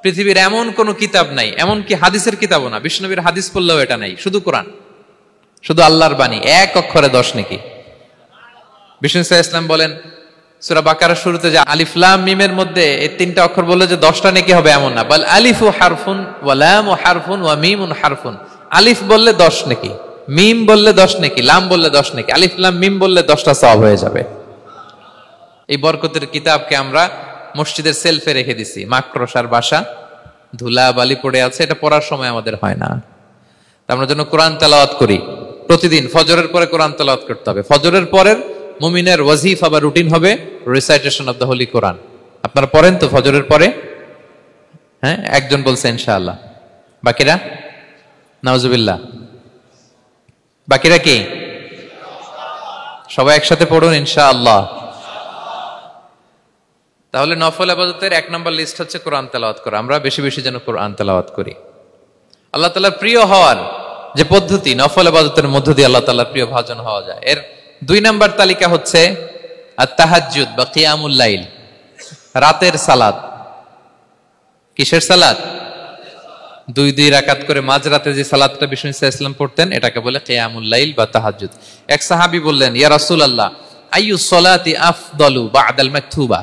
পৃথিবীর এমন কোন কিতাব নাই, এমনকি হাদিসের কিতাবও না, বিষ্ণুনবীর হাদিস পড়লেও এটা নাই, শুধু কোরআন, শুধু আল্লাহর বাণী, এক অক্ষরে 10 নেকি। বিষ্ণু ইসলাম বলেন সূরা বাকারার শুরুতে যে আলিফ লাম মিমের মধ্যে এই 3টা অক্ষর বললে যে 10টা নেকি হবে এমন না, বল আলিফু হারফুন ওয়া লামু হারফুন ওয়া মিমুন হারফুন। আলিফ বললে 10 নেকি, মিম বললে 10 নেকি, লাম বললে 10 নেকি, আলিফ লাম মিম বললে 10টা সওয়াব হয়ে যাবে। এই বরকতের কিতাবকে আমরা মসজিদের সেলফে রেখে দিছি, মাকড়সার বাসা, ধুলা বালি পড়ে আছে, এটা পড়ার সময় আমাদের হয় না। আমরা যেন কোরআন তেলাওয়াত করি প্রতিদিন। ফজরের পরে কোরআন তেলাওয়াত করতে হবে। ফজরের পরের মুমিনের ওয়াজিফা বা রুটিন হবে রিসাইটেশন অফ দ্য হোলি কোরআন। আপনারা পড়েন তো ফজরের পরে? হ্যাঁ, একজন বলছে ইনশাআল্লাহ, বাকিরা নাউজুবিল্লাহ। বাকিরা কি? সবাই একসাথে পড়ুন ইনশাআল্লাহ। তাহলে নফল ইবাদতের 1 নম্বর লিস্ট হচ্ছে কোরআন তেলাওয়াত করা। আমরা বেশি বেশি যেন কোরআন তেলাওয়াত করি। আল্লাহ তাআলার প্রিয় হওয়ার যে পদ্ধতি, নফল ইবাদতের মধ্য দিয়ে আল্লাহ তাআলার প্রিয় ভাজন হওয়া যায়। এর 2 নম্বর তালিকা হচ্ছে আত-তাহাজ্জুদ বা কিয়ামুল লাইল, রাতের সালাত। কিসের সালাত? 2 রাকাত করে মাঝরাতে যে সালাতটা বিষ্ণু ইসলাম পড়তেন, এটাকে বলে কিয়ামুল লাইল বা তাহাজ্জুদ। এক সাহাবী বললেন, ইয়া রাসূলুল্লাহ, আইয়ু সলাতি আফদালু বা'দাল মাকতুবা,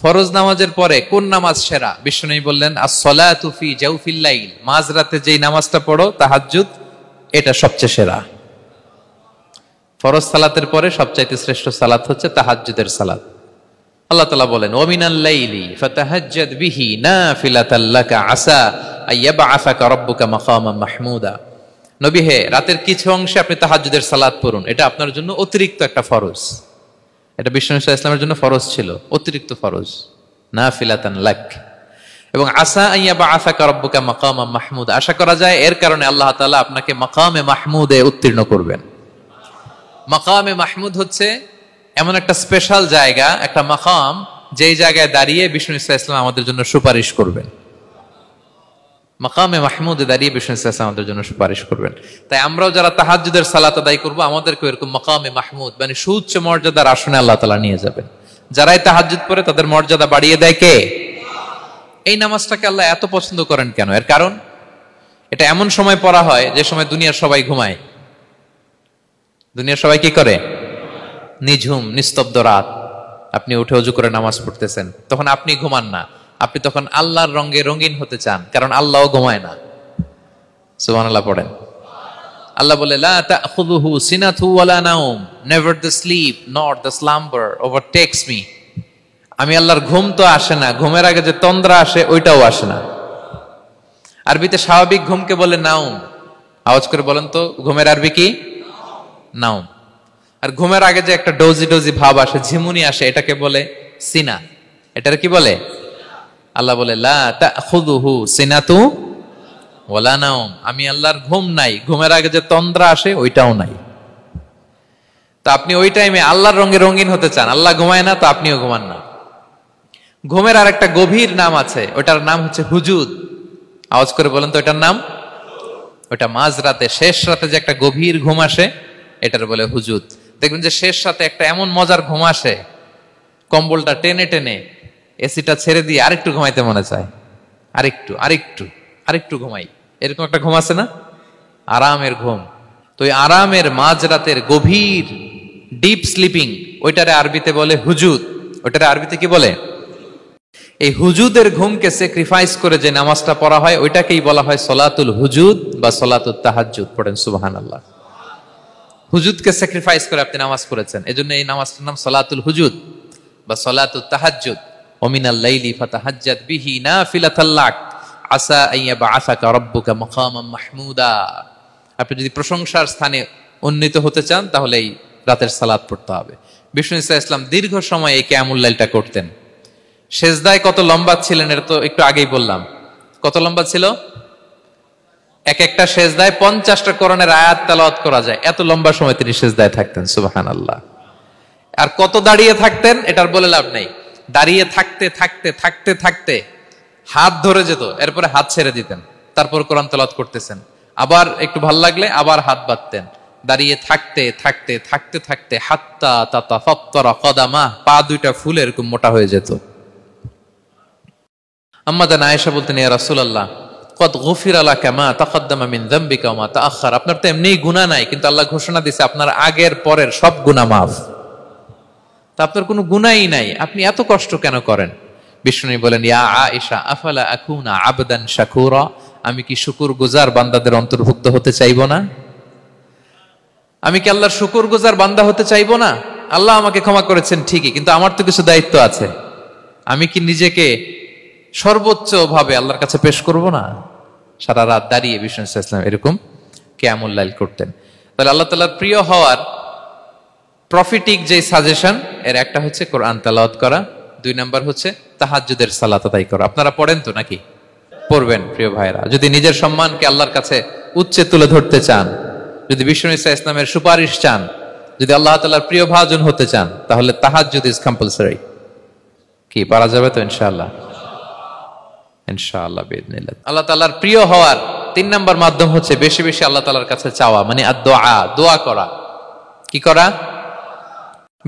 ফরজ নামাজের পরে কোন নামাজ সেরা? বিষ্ণু বললেন, আস-সালাতু ফি জাওফিল লাইল, মাঝরাতে যেই নামাজটা পড়ো তাহাজ্জুদ, এটা সবচেয়ে সেরা। ফরজ সালাতের পরে সবচাইতে শ্রেষ্ঠ সালাত হচ্ছে তাহাজ্জুদের সালাত। আল্লাহ তাআলা বলেন, ওয়া মিনাল লাইলি ফাতাহাজ্জাদ বিহি নাফিলাতাল লাকা আসা আইয়াবআসাকা রাব্বুকা মাকামান মাহমুদা। নবী হে, রাতের কিছু অংশে আপনি তাহাজ্জুদের সালাত পড়ুন, এটা আপনার জন্য অতিরিক্ত একটা ফরজ। এটা বিষ্ণু ইসলামের জন্য ফরজ ছিল, অতিরিক্ত ফরজ, নাফিলাতান লাক। এবং আসা আইয়াবআসাকা রাব্বুকা মাকামান মাহমুদা, আশা করা যায় এর কারণে আল্লাহ তাআলা আপনাকে মাকামে মাহমুদে উত্তীর্ণ করবেন। মাকামে মাহমুদ হচ্ছে এমন একটা স্পেশাল জায়গা, একটা মাকাম যেই জায়গায় দাঁড়িয়ে বিষ্ণু ইসলাম আমাদের জন্য সুপারিশ করবেন। মাকামে মাহমুদে দাঁড়িয়ে বিষ্ণু ইসলাম আমাদের জন্য সুপারিশ করবেন। তাই আমরাও যারা তাহাজ্জুদের সালাত আদায় করবো, আমাদেরকে এরকম মাকামে মাহমুদ মানে সুউচ্চ মর্যাদার আসনে আল্লাহ তাআলা নিয়ে যাবেন। যারাই তাহাজ্জুদ পড়ে তাদের মর্যাদা বাড়িয়ে দেয় কে? এই নামাজটাকে আল্লাহ এত পছন্দ করেন কেন? এর কারণ, এটা এমন সময় পড়া হয় যে সময় দুনিয়ার সবাই ঘুমায়। দুনিয়ার সবাই কি করে? নিঝুম নিস্তব্ধ রাত, আপনি উঠে ওযু করে নামাজ পড়তেছেন, তখন আপনি ঘুমান না, আপনি তখন আল্লাহর রঙে রঙিন হতে চান, কারণ আল্লাহও ঘুমায় না। সুবহানাল্লাহ পড়েন। আল্লাহ বলে, লা তাখুযুহু সিনাতু ওয়ালা নাওম, never the sleep nor the slumber overtakes me. আমি আল্লাহর ঘুম তো আসে না, ঘুমের আগে যে তন্দ্রা আসে ওইটাও আসে না। আরবিতে স্বাভাবিক ঘুমকে বলে নাওম। আওয়াজ করে বলেন তো, ঘুমের আরবি কি? নাওম। আর ঘুমের আগে যে একটা ডোজি ডোজি ভাব আসে, ঝিমুনি আসে, এটাকে বলে সিনা। এটার কি বলে? আল্লাহ বলে, লা তাখুযুহু সিনাতু ওয়ালা নাওম, আমি আল্লাহর ঘুম নাই, ঘুমের আগে যে তন্দ্রা আসে ওইটাও নাই। তা আপনি ওই টাইমে আল্লাহর রঙে রঙিন হতে চান, আল্লাহ ঘুমায় না, তো আপনিও ঘুমান না। ঘুমের আর একটা গভীর নাম আছে, ওটার নাম হচ্ছে হুজুদ। আওয়াজ করে বলেন তো, ওটার নাম? ওটা মাঝরাতে, শেষ রাতে যে একটা গভীর ঘুম আসে, এটার বলে হুজুদ। দেখবেন যে শেষ রাতে একটা এমন মজার ঘুম আসে, কম্বলটা টেনে টেনে এসিটা ছেড়ে দিয়ে আরেকটু ঘুমাইতে মনে চায়, আরেকটু আরেকটু আরেকটু ঘুমাই, এরকম একটা ঘুম আছে না? আরামের ঘুম। তো এই আরামের মাঝরাতের গভীর ডিপ স্লিপিং, ওইটারে আরবিতে বলে হুজুদ। ওইটারে আরবিতে কি বলে? এই হুজুদের ঘুমকে স্যাক্রিফাইস করে যে নামাজটা পড়া হয়, ওইটাকেই বলা হয় সলাতুল হুজুদ বা সলাতুত তাহাজ্জুদ। পড়েন সুবহানাল্লাহ। হুজুদকে স্যাক্রিফাইস করে আপনি নামাজ পড়েছেন, এজন্য এই নামাজটার নাম সলাতুল হুজুদ বা সলাতুত তাহাজ্জুদ। ওমিনাল লাইলি ফাতাহাজ্জাদ বিহি নাফিলাতাল লাক আসা আইয়াবআসাকা রাব্বুকা মাকামান মাহমুদা। আপনি যদি প্রশংসার স্থানে উন্নীত হতে চান, তাহলে এই রাতের সালাত পড়তে হবে। বিষ্ণু ইসলাম দীর্ঘ সময় এই কিয়ামুল লাইলটা করতেন। সেজদায় কত লম্বা ছিলেন এটা তো একটু আগেই বললাম। কত লম্বা ছিল? এক একটা সেজদায় 50টা কোরআনের আয়াত তেলাওয়াত করা যায়, এত লম্বা সময় তিনি সেজদায় থাকতেন। সুবহানাল্লাহ। আর কত দাঁড়িয়ে থাকতেন এটার বলে লাভ নেই। দাঁড়িয়ে থাকতে থাকতে থাকতে থাকতে হাত ধরে যেত, এরপরে হাত ছেড়ে দিতেন, তারপর কোরআন তেলাওয়াত করতেছেন। আবার একটু ভাল লাগলে আবার হাত বাঁধতেন। দাঁড়িয়ে থাকতে থাকতে থাকতে থাকতে হাত্তা তাতাফাত্তারা কদামা, পা দুইটা ফুলে এরকম মোটা হয়ে যেত। আম্মা জান আয়েশা বলতেন, ইয়া রাসূলুল্লাহ কদ গুফিরা লাকা মা তাকদ্দামা মিন যামবিকা ওয়া মা তাআখার। আপনার তো এমনিই গুনাহ নাই, কিন্তু আল্লাহ ঘোষণা দিয়েছে আপনার আগের পরের সব গুনাহ মাফ। তা আপনার কোনো গুনাহই নাই, আপনি এত কষ্ট কেন করেন? বিষ্ণু বলেন, ইয়া আয়েশা আফালা আকুনা আবদান শাকুরা, আমি কি শুকরগুজার বান্দাদের অন্তর্ভুক্ত হতে চাইবো না? আমি কি আল্লাহর শুকরগুজার বান্দা হতে চাইবো না? আল্লাহ আমাকে ক্ষমা করেছেন ঠিকই, কিন্তু আমার তো কিছু দায়িত্ব আছে। আমি কি নিজেকে সর্বোচ্চ ভাবে আল্লাহর কাছে পেশ করব না? সারা রাত দাঁড়িয়ে বিষ্ণু ইসলাম এরকম কিয়ামুল লাইল করতেন। তাহলে আল্লাহ তাআলার প্রিয় হওয়ার প্রফিটিক যে সাজেশন, এর একটা হচ্ছে কোরআন তেলাওয়াত করা, 2 নাম্বার হচ্ছে তাহাজ্জুদের সালাত আদায় করা। আপনারা পড়েন তো নাকি? পড়বেন প্রিয় ভাইরা। যদি নিজের সম্মানকে আল্লাহর কাছে উচ্চে তুলে ধরতে চান, যদি বিষ্ণু ইসলামের সুপারিশ চান, যদি আল্লাহ তাআলার প্রিয় ভাজন হতে চান, তাহলে তাহাজ্জুদ ইজ কম্পালসরি। কি পারা যাবে তো? ইনশাআল্লাহ, ইনশাআল্লাহ বিইذنিল্লাহ। আল্লাহ তাআলার প্রিয় হওয়ার 3 নাম্বার মাধ্যম হচ্ছে বেশি বেশি আল্লাহ তাআলার কাছে চাওয়া, মানে আদ-দুআ, দোয়া করা। কি করা?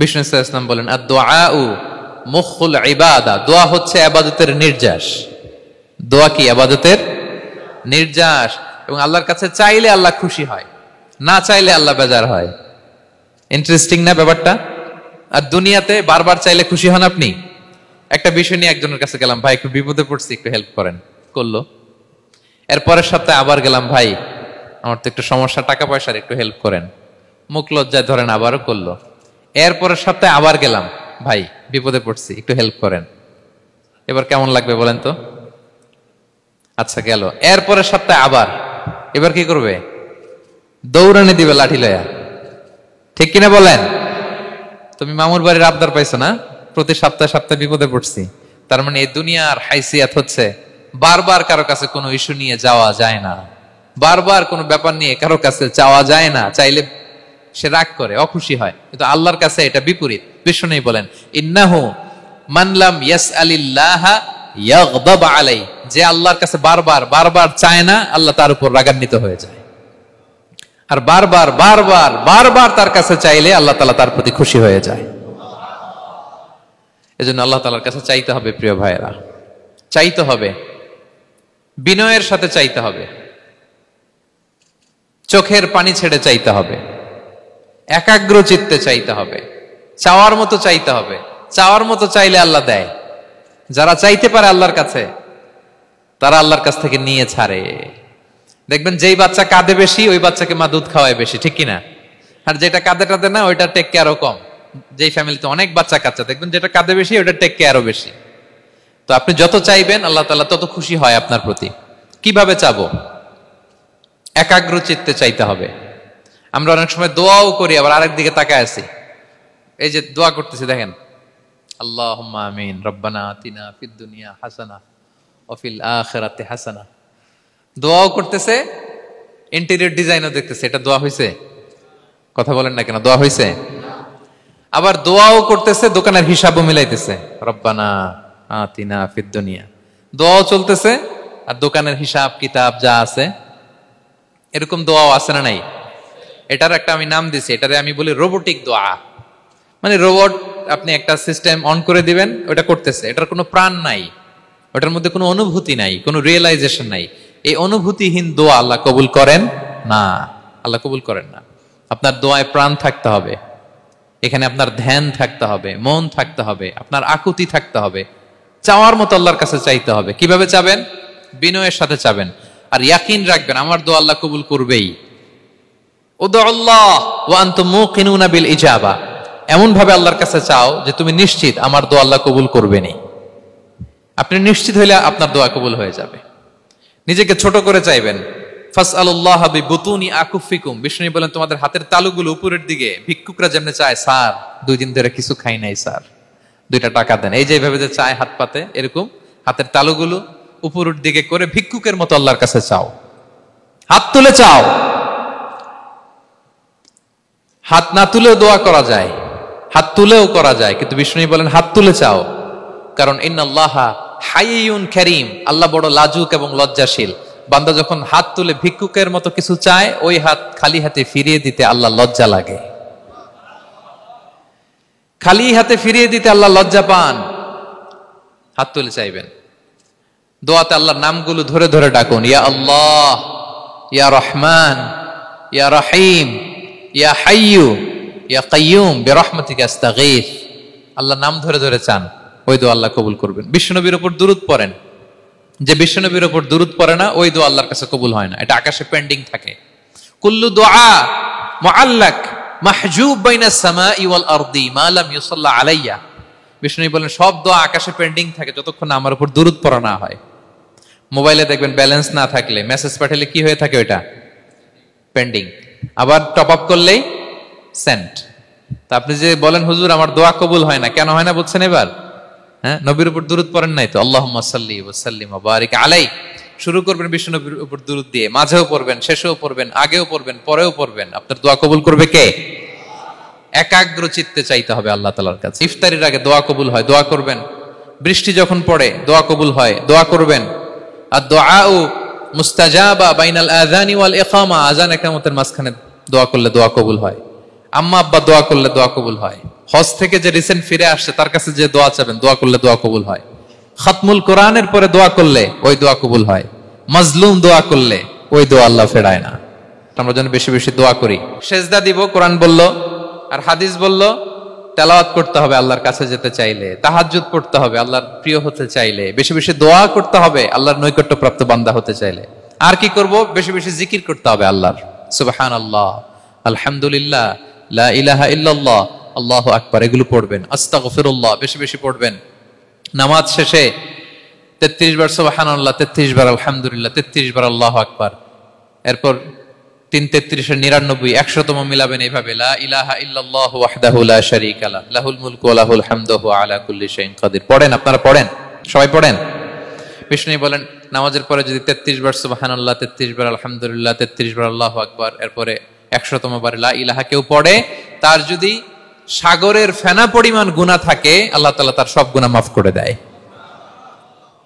বিষ্ণু ইসলাম বলেন, আদ-দুআউ মুখুল ইবাদা, দোয়া হচ্ছে ইবাদতের নির্যাস। দোয়া কি? ইবাদতের নির্যাস। এবং আল্লাহর কাছে চাইলে আল্লাহ খুশি হয়, না চাইলে আল্লাহ বেজার হয়। ইন্টারেস্টিং না ব্যাপারটা? আর দুনিয়াতে বারবার চাইলে খুশি হন আপনি? একটা বিষয় নিয়ে একজনের কাছে গেলাম, ভাই একটু বিপদে পড়ছি, একটু হেল্প করেন, করলো। এর পরের সপ্তাহে আবার গেলাম, ভাই আমার তো একটু সমস্যা, টাকা পয়সার, একটু হেল্প করেন। মুখ লজ্জায় ধরেন, আবারও করলো। এর পরের সপ্তাহে আবার গেলাম, ভাই বিপদে পড়ছি, একটু হেল্প করেন। এবার কেমন লাগবে বলেন তো? আচ্ছা গেল। এর পরের সপ্তাহে আবার, এবার কি করবে? দৌড়ানি দিবে লাঠি লয়া। ঠিক কিনা বলেন? তুমি মামুর বাড়ির আবদার পাইছো না, প্রতি সপ্তাহে সপ্তাহে বিপদে পড়ছি। তার মানে এই দুনিয়ার হাইসিয়াত হচ্ছে বারবার কারো কাছে কোনো ইস্যু নিয়ে যাওয়া যায় না, বারবার কোনো ব্যাপার নিয়ে কারো কাছে চাওয়া যায় না। চাইলে সে রাগ করে, অখুশি হয়, কিন্তু আল্লাহর কাছে এটা বিপরীত। বিষ্ণু বলেন, ইন্নাহু মান লাম ইয়াসআলিল্লাহ ইয়াগদাব আলাইহি, যে আল্লাহর কাছে বারবার বারবার চায় না, আল্লাহ তার উপর রাগান্বিত হয়ে যায়। আর বারবার বারবার বারবার তার কাছে চাইলে আল্লাহ তাআলা তার প্রতি খুশি হয়ে যায়। এজন্য আল্লাহ তাআলার কাছে চাইতে হবে প্রিয় ভাইয়েরা, চাইতে হবে, বিনয়ের সাথে চাইতে হবে, চোখের পানি ছেড়ে চাইতে হবে, একাগ্র চিত্তে চাইতে হবে, চাওয়ার মতো চাইতে হবে। চাওয়ার মতো চাইলে আল্লাহ দেয়। যারা চাইতে পারে আল্লাহর কাছে, তারা আল্লাহর কাছ থেকে নিয়ে ছাড়ে। দেখবেন যেই বাচ্চা কাঁদে বেশি, ওই বাচ্চাকে মা দুধ খাওয়ায় বেশি, ঠিক কিনা? আর যেটা কাঁদে টাদে না, ওইটা টেক কেয়ারও কম। যেই ফ্যামিলিতে অনেক বাচ্চা কাচ্চা, দেখবেন যেটা কাঁদে বেশি, ওইটা টেক কেয়ারও বেশি। তো আপনি যত চাইবেন আল্লাহ তাআলা তত খুশি হয় আপনার প্রতি। কিভাবে চাবো? একাগ্র চিত্তে চাইতে হবে। আমরা অনেক সময় দোয়াও করি, আবার আরেক দিকে তাকায় আছি। এই যে দোয়া করতেছি, দেখেন, আল্লাহুম্মা আমিন, রব্বানা আতিনা ফিদ দুনিয়া হাসানা ওয়া ফিল আখিরাতি হাসানা। দোয়াও করতেছে, ইন্টেরিয়র ডিজাইনও দেখতেছে। এটা দোয়া হইছে? কথা বলেন না কেন, দোয়া হইছে? আবার দোয়াও করতেছে, দোকানের হিসাবও মিলাইতেছে, রব্বানা আতিনা ফিদ দুনিয়া। দোয়াও চলতেছে আর দোকানের হিসাব কিতাব যা আছে, এরকম দোয়াও আছে না নাই? এটার একটা আমি নাম দিছি, এটারে আমি বলি রোবোটিক দোয়া। মানে রোবট, আপনি একটা সিস্টেম অন করে দিবেন, ওটা করতেছে, এটার কোনো প্রাণ নাই, ওটার মধ্যে কোনো অনুভূতি নাই, কোনো রিয়েলাইজেশন নাই। এই অনুভূতিহীন দোয়া আল্লাহ কবুল করেন না, আল্লাহ কবুল করেন না। আপনার দোয়ায় প্রাণ থাকতে হবে, এখানে আপনার ধ্যান থাকতে হবে, মন থাকতে হবে, আপনার আকুতি থাকতে হবে, চাওয়ার মতো আল্লাহর কাছে চাইতে হবে। কিভাবে চাবেন? বিনয়ের সাথে চাবেন, আর ইয়াকিন রাখবেন আমার দোয়া আল্লাহ কবুল করবেই। উদুল্লাহ ওয়া আনতুম মুকিনুনা বিল ইজাবা, এমন ভাবে আল্লাহর কাছে চাও যে তুমি নিশ্চিত আমার দোয়া আল্লাহ কবুল করবেনই। আপনি নিশ্চিত হইলে আপনার দোয়া কবুল হয়ে যাবে। নিজেকে ছোট করে চাইবেন। ফাসআলুল্লাহ বিবুতুনি আকুফিকুম, বিষ্ণু বলেন তোমাদের হাতের তালুগুলো উপরের দিকে, ভিক্ষুকরা যেমনে চায়, স্যার 2 দিন ধরে কিছু খাই নাই স্যার, 2টা টাকা দেন, এই যে এইভাবে যে চায় হাত পাতে, এরকম হাতের তালুগুলো উপরের দিকে করে ভিক্ষুকের মতো আল্লাহর কাছে চাও। হাত তুলে চাও, হাত না তুলেও দোয়া করা যায়, হাত তুলেও করা যায়, কিন্তু বিষ্ণু বলেন হাত তুলে চাও। কারণ ইন্নাল্লাহা হাইয়ুন কারীম, আল্লাহ বড় লাজুক এবং লজ্জাশীল। বান্দা যখন হাত তুলে ভিক্ষুকের মতো কিছু চায়, ওই হাত খালি হাতে ফিরিয়ে দিতে আল্লাহ লজ্জা লাগে। খালি হাতে ফিরিয়ে দিতে আল্লাহ লজ্জা পান। হাত তুলে চাইবেন। দোয়াতে আল্লাহর নামগুলো ধরে ধরে ডাকুন, ইয়া আল্লাহ, ইয়া রহমান, ইয়া রহিম, ইয়া হাইয়ু, ইয়া কাইয়ুম বিরহমাতিকা আস্তাগীথ। আল্লাহর নাম ধরে ধরে চান, ওই দোয়া আল্লাহ কবুল করবেন। বিশ্বনবীর উপর দুরূদ পড়েন, যে বিশ্বনবীর উপর দুরূদ পড়ে না, ওই দোয়া আল্লাহর কাছে কবুল হয় না, এটা আকাশে পেন্ডিং থাকে। কুল্লু দুআ মুআল্লাক মাহজুব বাইনাস সামাই ওয়াল আরদি মা লাম ইউসাল্লা আলাইয়া। বিষ্ণু বলেন সব দোয়া আকাশে পেন্ডিং থাকে যতক্ষণ আমার উপর দুরূদ পড়া না হয়। মোবাইলে দেখবেন ব্যালেন্স না থাকলে মেসেজ পাঠালে কি হয়ে থাকে, ওটা পেন্ডিং, আবার টপ আপ করলেই সেন্ট। তা আপনি যে বলেন হুজুর আমার দোয়া কবুল হয় না, কেন হয় না বুঝছেন এবার? হ্যাঁ, নবীর উপর দুরূদ পড়েন নাই তো। আল্লাহুম্মা সাল্লি ওয়া সাল্লিম ওয়া বারিক আলাইহি। শুরু করবেন বিষ্ণু নবীর উপর দুরূদ দিয়ে, মাঝেও পড়বেন, শেষেও পড়বেন, আগেও পড়বেন, পরেও পড়বেন। আপনার দোয়া কবুল করবে কে? একাগ্র চিত্তে চাইতে হবে আল্লাহ তাআলার কাছে। ইফতারির আগে দোয়া কবুল হয়, দোয়া করবেন। বৃষ্টি যখন পড়ে দোয়া কবুল হয়, দোয়া করবেন। আর দুআউ মুস্তাজাবা বাইনাল আযানি ওয়াল ইকামা, আযান ইকামতের মাঝখানে দোয়া করলে দোয়া কবুল হয়। আম্মা আব্বা দোয়া করলে দোয়া কবুল হয়। হজ থেকে যে রিসেন্ট ফিরে আসছে তার কাছে যে দোয়া চাবেন, দোয়া করলে দোয়া কবুল হয়। খাতমুল কোরআনের পরে দোয়া করলে ওই দোয়া কবুল হয়। মাজলুম দোয়া করলে ওই দোয়া আল্লাহ ফেরায় না। আমরা যেন বেশি বেশি দোয়া করি। সেজদা দিব, কোরআন বলল আর হাদিস বলল, তেলাওয়াত করতে হবে আল্লাহর কাছে যেতে চাইলে, তাহাজ্জুদ পড়তে হবে আল্লাহর প্রিয় হতে চাইলে, বেশি বেশি দোয়া করতে হবে আল্লাহর নৈকট্যপ্রাপ্ত বান্দা হতে চাইলে। আর কি করব? বেশি বেশি জিকির করতে হবে আল্লাহর। সুবহানাল্লাহ, আলহামদুলিল্লাহ, লা ইলাহা ইল্লাল্লাহ, আল্লাহু আকবার, এগুলো পড়বেন। আস্তাগফিরুল্লাহ বেশি বেশি পড়বেন। নামাজ শেষে 33 বার সুবহানাল্লাহ, 33 বার আলহামদুলিল্লাহ, 33 বার আল্লাহু আকবার। এরপর 3 33 99 100তম মিলাবেন এইভাবে, লা ইলাহা ইল্লাল্লাহু ওয়াহদাহু লা শারীকা লাহু লাহুল মুলকু ওয়া লাহুল হামদু ওয়া আলা কুল্লি শাইইন কাদির। পড়েন, আপনারা পড়েন, সবাই পড়েন। বিষ্ণু বলেন নামাজের পরে যদি 33 বার সুবহানাল্লাহ, 33 বার আলহামদুলিল্লাহ, 33 বার আল্লাহু আকবার, এরপরে 100তম বার লা ইলাহা কেউ পড়ে, তার যদি সাগরের ফেনা পরিমাণ গুনাহ থাকে, আল্লাহ তাআলা তার সব গুনাহ মাফ করে দেয়।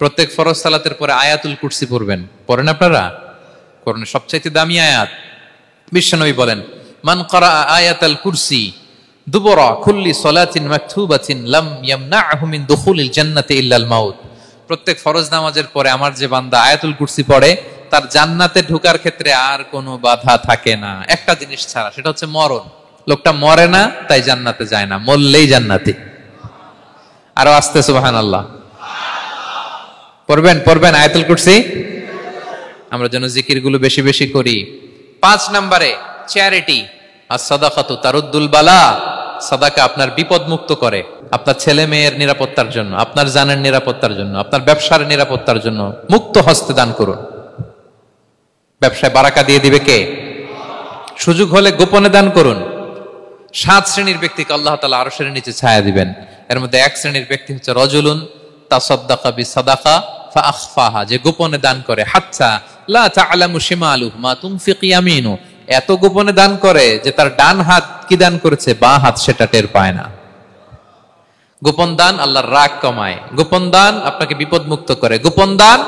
প্রত্যেক ফরজ সালাতের পরে আয়াতুল কুরসি পড়বেন। পড়েন আপনারা? কোরআনের সবচেয়ে দামি আয়াত। বিশ্বনবী বলেন, মান ক্বারা আয়াতাল কুরসি দুবরা কুল্লি সালাতিন মাকতুবাতিন লাম ইয়ামনাহু মিন দুখুলিল জান্নাতি ইল্লাল মাউত। প্রত্যেক ফরজ নামাজের পরে আমার যে বান্দা আয়াতুল কুরসি পড়ে, তার জান্নাতে ঢোকার ক্ষেত্রে আর কোনো বাধা থাকে না, একটা জিনিস ছাড়া, সেটা হচ্ছে মরণ। লোকটা মরে না তাই জান্নাতে যায় না, মরলেই জান্নাতি। আরো আস্তে সুবহানাল্লাহ পড়বেন আয়াতুল কুরসি। আমরা যেন জিকিরগুলো বেশি বেশি করি। 5 নম্বরে চ্যারিটি। as-সাদাকাতু তারুদ্দুল বালা। সাদাকা আপনার বিপদ মুক্ত করে, আপনার ছেলে মেয়ের নিরাপত্তার জন্য, আপনার জানের নিরাপত্তার জন্য, আপনার ব্যবসার নিরাপত্তার জন্য মুক্ত হস্তে দান করুন। ব্যবসায় বারাকা দিয়ে দিবে কে? সুযোগ হলে গোপনে দান করুন। 7 শ্রেণীর ব্যক্তিকে আল্লাহ তাআলা আরশের নিচে ছায়া দিবেন। এর মধ্যে 1 শ্রেণীর ব্যক্তি হচ্ছে রজুলুন তাসাদ্দাকা বিসাদাকা ফাআখফাহা, যে গোপনে দান করে। হাত্তা লা তা'লামু শিমালুহু মা তুনফিকু ইয়ামিনু, এত গোপনে দান করে যে তার ডান হাত কি দান করেছে, বাঁ হাত সেটা টের পায় না। গোপন দান আল্লাহর রাগ কমায়, গোপন দান আপনাকে বিপদ মুক্ত করে, গোপন দান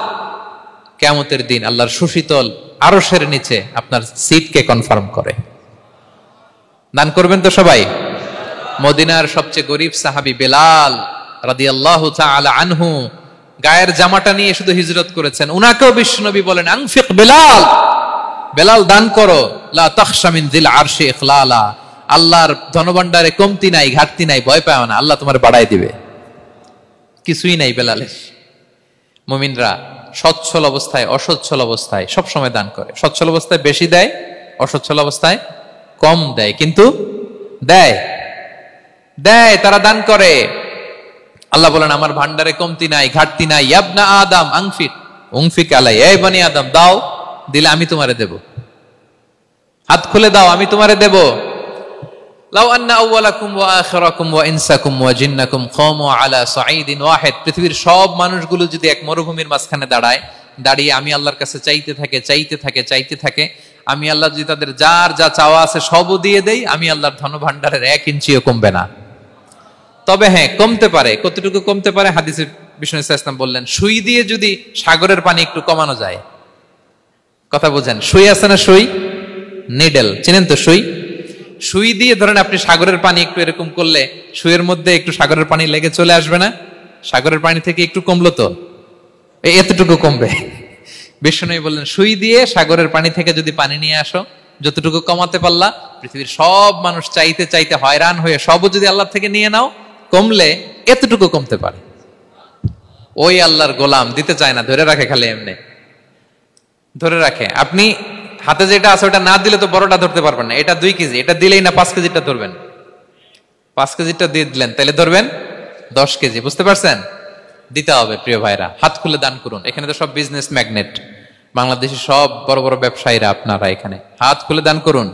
কিয়ামতের দিন আল্লাহর সুশীতল আরশের নিচে আপনার সিটকে কনফার্ম করে। দান করবেন তো সবাই। মদিনার সবচেয়ে গরিব সাহাবী বেলাল রাদিয়াল্লাহু তাআলা আনহু গায়ের জামাটা নিয়ে শুধু হিজরত করেছেন। উনাকেও বিশ্বনবী বলেন, আনফিক বেলাল, বেলাল দান করো, লা তাখশা মিন যিল আরশি ইখলালা, আল্লাহর ধনভাণ্ডারে কমতি নাই, ঘাটতি নাই, ভয় পাও না, আল্লাহ তোমার বাড়াই দিবে। কিছুই নাই বেলালের। মুমিনরা সচ্ছল অবস্থায় অসচ্ছল অবস্থায় সব সময় দান করে। সচ্ছল অবস্থায় বেশি দেয়, অসচ্ছল অবস্থায় কম দেয়, কিন্তু দেয়। তারা দান করে। আল্লাহ বলেন, আমার ভান্ডারে কমতি নাই, ঘাটতি নাই। ইয়াবনা আদম উনফিক আলাই, এই বনি আদম দাও, দিলে আমি তোমারে দেব। হাত খুলে দাও, আমি তোমারে দেব। লাউ আন্না আউওয়ালাকুম ওয়া আখিরাকুম ওয়া ইনসাকুম ওয়া জিন্নাকুম কামু আলা সাঈদিন ওয়াহিদ, পৃথিবীর সব মানুষগুলো যদি এক মরুভূমির মাঝখানে দাঁড়িয়ে আমি আল্লাহর কাছে চাইতে থাকে, আমি আল্লাহ যদি তাদের যার যা চাওয়া আছে সবও দিয়ে দেই, আমি আল্লাহর ধনভাণ্ডারের 1 ইঞ্চিও কমবে না। তবে হ্যাঁ, কমতে পারে। কতটুকু কমতে পারে? হাদিসে বিষ্ণু ইসলাম বললেন, সুই দিয়ে যদি সাগরের পানি একটু কমানো যায়। কথা বোঝেন? সুই আছে না, সুই, নিডেল, চিনেন তো সুই? সুই দিয়ে ধরেন আপনি সাগরের পানি একটু এরকম করলে সুইয়ের মধ্যে একটু সাগরের পানি লেগে চলে আসবে না? সাগরের পানি থেকে একটু কমলো তো, এতটুকু কমবে। বিষ্ণু বললেন, সুই দিয়ে সাগরের পানি থেকে যদি পানি নিয়ে আসো, যতটুকু কমাতে পারলা, পৃথিবীর সব মানুষ চাইতে হয়রান হয়ে সবও যদি আল্লাহ থেকে নিয়ে নাও, কমলে এতটুকু কমতে পারে। ওই আল্লাহর গোলাম দিতে চায় না, ধরে রাখে, খালি এমনি ধরে রাখে। আপনি হাতে যেটা আছে ওটা না দিলে তো বড়টা ধরতে পারবেন না। এটা 2 কেজি, এটা দিলেই না 5 কেজিটা ধরবেন। 5 কেজিটা দিয়ে দিলেন, তাহলে ধরবেন 10 কেজি। বুঝতে পারছেন? দিতে হবে প্রিয় ভাইরা। হাত খুলে দান করুন। এখানে তো সব বিজনেস ম্যাগনেট, বাংলাদেশে সব বড় বড় ব্যবসায়ীরা আপনারা এখানে। হাত খুলে দান করুন।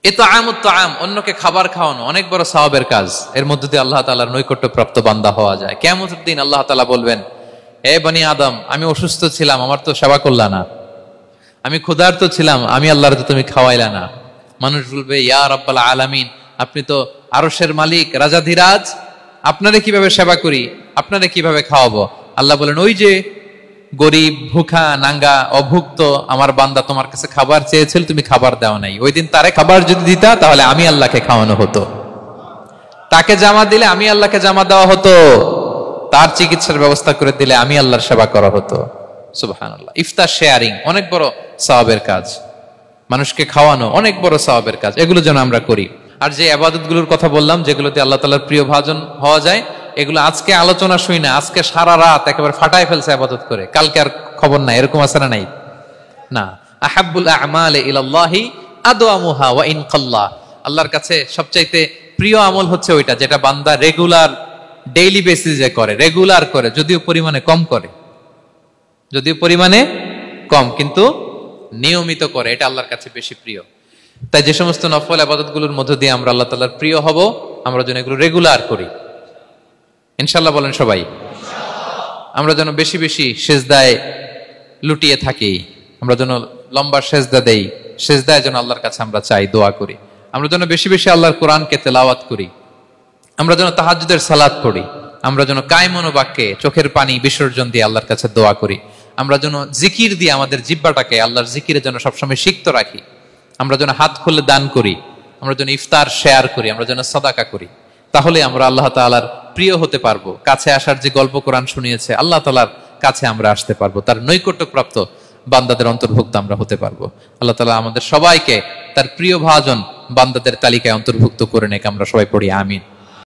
ইতআমুত তাআম, অন্যকে খাবার খাওয়ানো অনেক বড় সওয়াবের কাজ। এর মধ্যে দিয়ে আল্লাহ তাআলার নৈকট্যপ্রাপ্ত বান্দা হওয়া যায়। কিয়ামতের দিন আল্লাহ তাআলা বলবেন, হে বনি আদম, আমি অসুস্থ ছিলাম, আমার তো সেবা করলা না। আমি ক্ষুধার্ত ছিলাম, আমি আল্লাহর তো তুমি খাওয়াইলা না। মানুষ বলবে, ইয়া রাব্বাল আলামিন, আপনি তো আরশের মালিক, রাজাধিরাজ, আপনারে কিভাবে সেবা করি, আপনারে কিভাবে খাওয়াবো? আল্লাহ বলেন, ওই যে গরিব, ভুখা, নাঙ্গা, অভুক্ত আমার বান্দা তোমার কাছে খাবার চেয়েছিল, তুমি খাবার দাও নাই। ওই দিন তারে খাবার যদি দিতা, তাহলে আমি আল্লাহকে খাওয়ানো হতো। তাকে জামা দিলে আমি আল্লাহকে জামা দেওয়া হতো। তার চিকিৎসার ব্যবস্থা করে দিলে আমি আল্লাহর সেবা করা হতো। সুবহানাল্লাহ। ইফতার শেয়ারিং অনেক বড় সওয়াবের কাজ। মানুষকে খাওয়ানো অনেক বড় সওয়াবের কাজ। এগুলো যেন আমরা করি। আর যে ইবাদতগুলোর কথা বললাম, যেগুলোতে আল্লাহ তাআলার প্রিয় ভাজন হওয়া যায়, এগুলো আজকে আলোচনা শুই না, আজকে সারা রাত একেবারে ফাটায় ফেলছে ইবাদত করে, কালকে আর খবর নাই, এরকম আছে না? নাই না। আহাব্বুল আ'মালি ইলাল্লাহি আদওয়ামুহা ওয়া ইন কাল্লা, আল্লাহর কাছে সবচাইতে প্রিয় আমল হচ্ছে ওইটা যেটা বান্দা রেগুলার, ডেইলি বেসিসে করে, রেগুলার করে, যদিও পরিমাণে কম, কিন্তু নিয়মিত করে, এটা আল্লাহর কাছে বেশি প্রিয়। তাই যে সমস্ত নফল ইবাদতগুলোর মধ্য দিয়ে আমরা আল্লাহ তাআলার প্রিয় হব, আমরা যেন এগুলো রেগুলার করি, ইনশাআল্লাহ বলেন সবাই। আমরা যেন বেশি বেশি সেজদায় লুটিয়ে থাকি, আমরা যেন লম্বা সেজদা দেই, সেজদায় যেন আল্লাহর কাছে আমরা চাই, দোয়া করি। আমরা যেন বেশি বেশি আল্লাহর কোরআনকে তেলাওয়াত করি, আমরা যেন তাহাজ্জুদের সালাত পড়ি, আমরা যেন কায় মনোবাক্যে চোখের পানি বিসর্জন দিয়ে আল্লাহর কাছে দোয়া করি, আমরা যেন জিকির দিয়ে আমাদের জিহ্বাটাকে আল্লাহর জিকিরে যেন সবসময় সিক্ত রাখি, আমরা যেন হাত খুলে দান করি, আমরা যেন ইফতার শেয়ার করি, আমরা যেন সাদাকা করি। তাহলে আমরা আল্লাহ তাআলার প্রিয় হতে পারবো। কাছে আসার যে গল্প কোরআন শুনিয়েছে, আল্লাহ তাআলার কাছে আমরা আসতে পারবো, তার নৈকট্যপ্রাপ্ত বান্দাদের অন্তর্ভুক্ত আমরা হতে পারবো। আল্লাহ তাআলা আমাদের সবাইকে তার প্রিয় ভাজন বান্দাদের তালিকায় অন্তর্ভুক্ত করে নেক। আমরা সবাই পড়ি আমিন।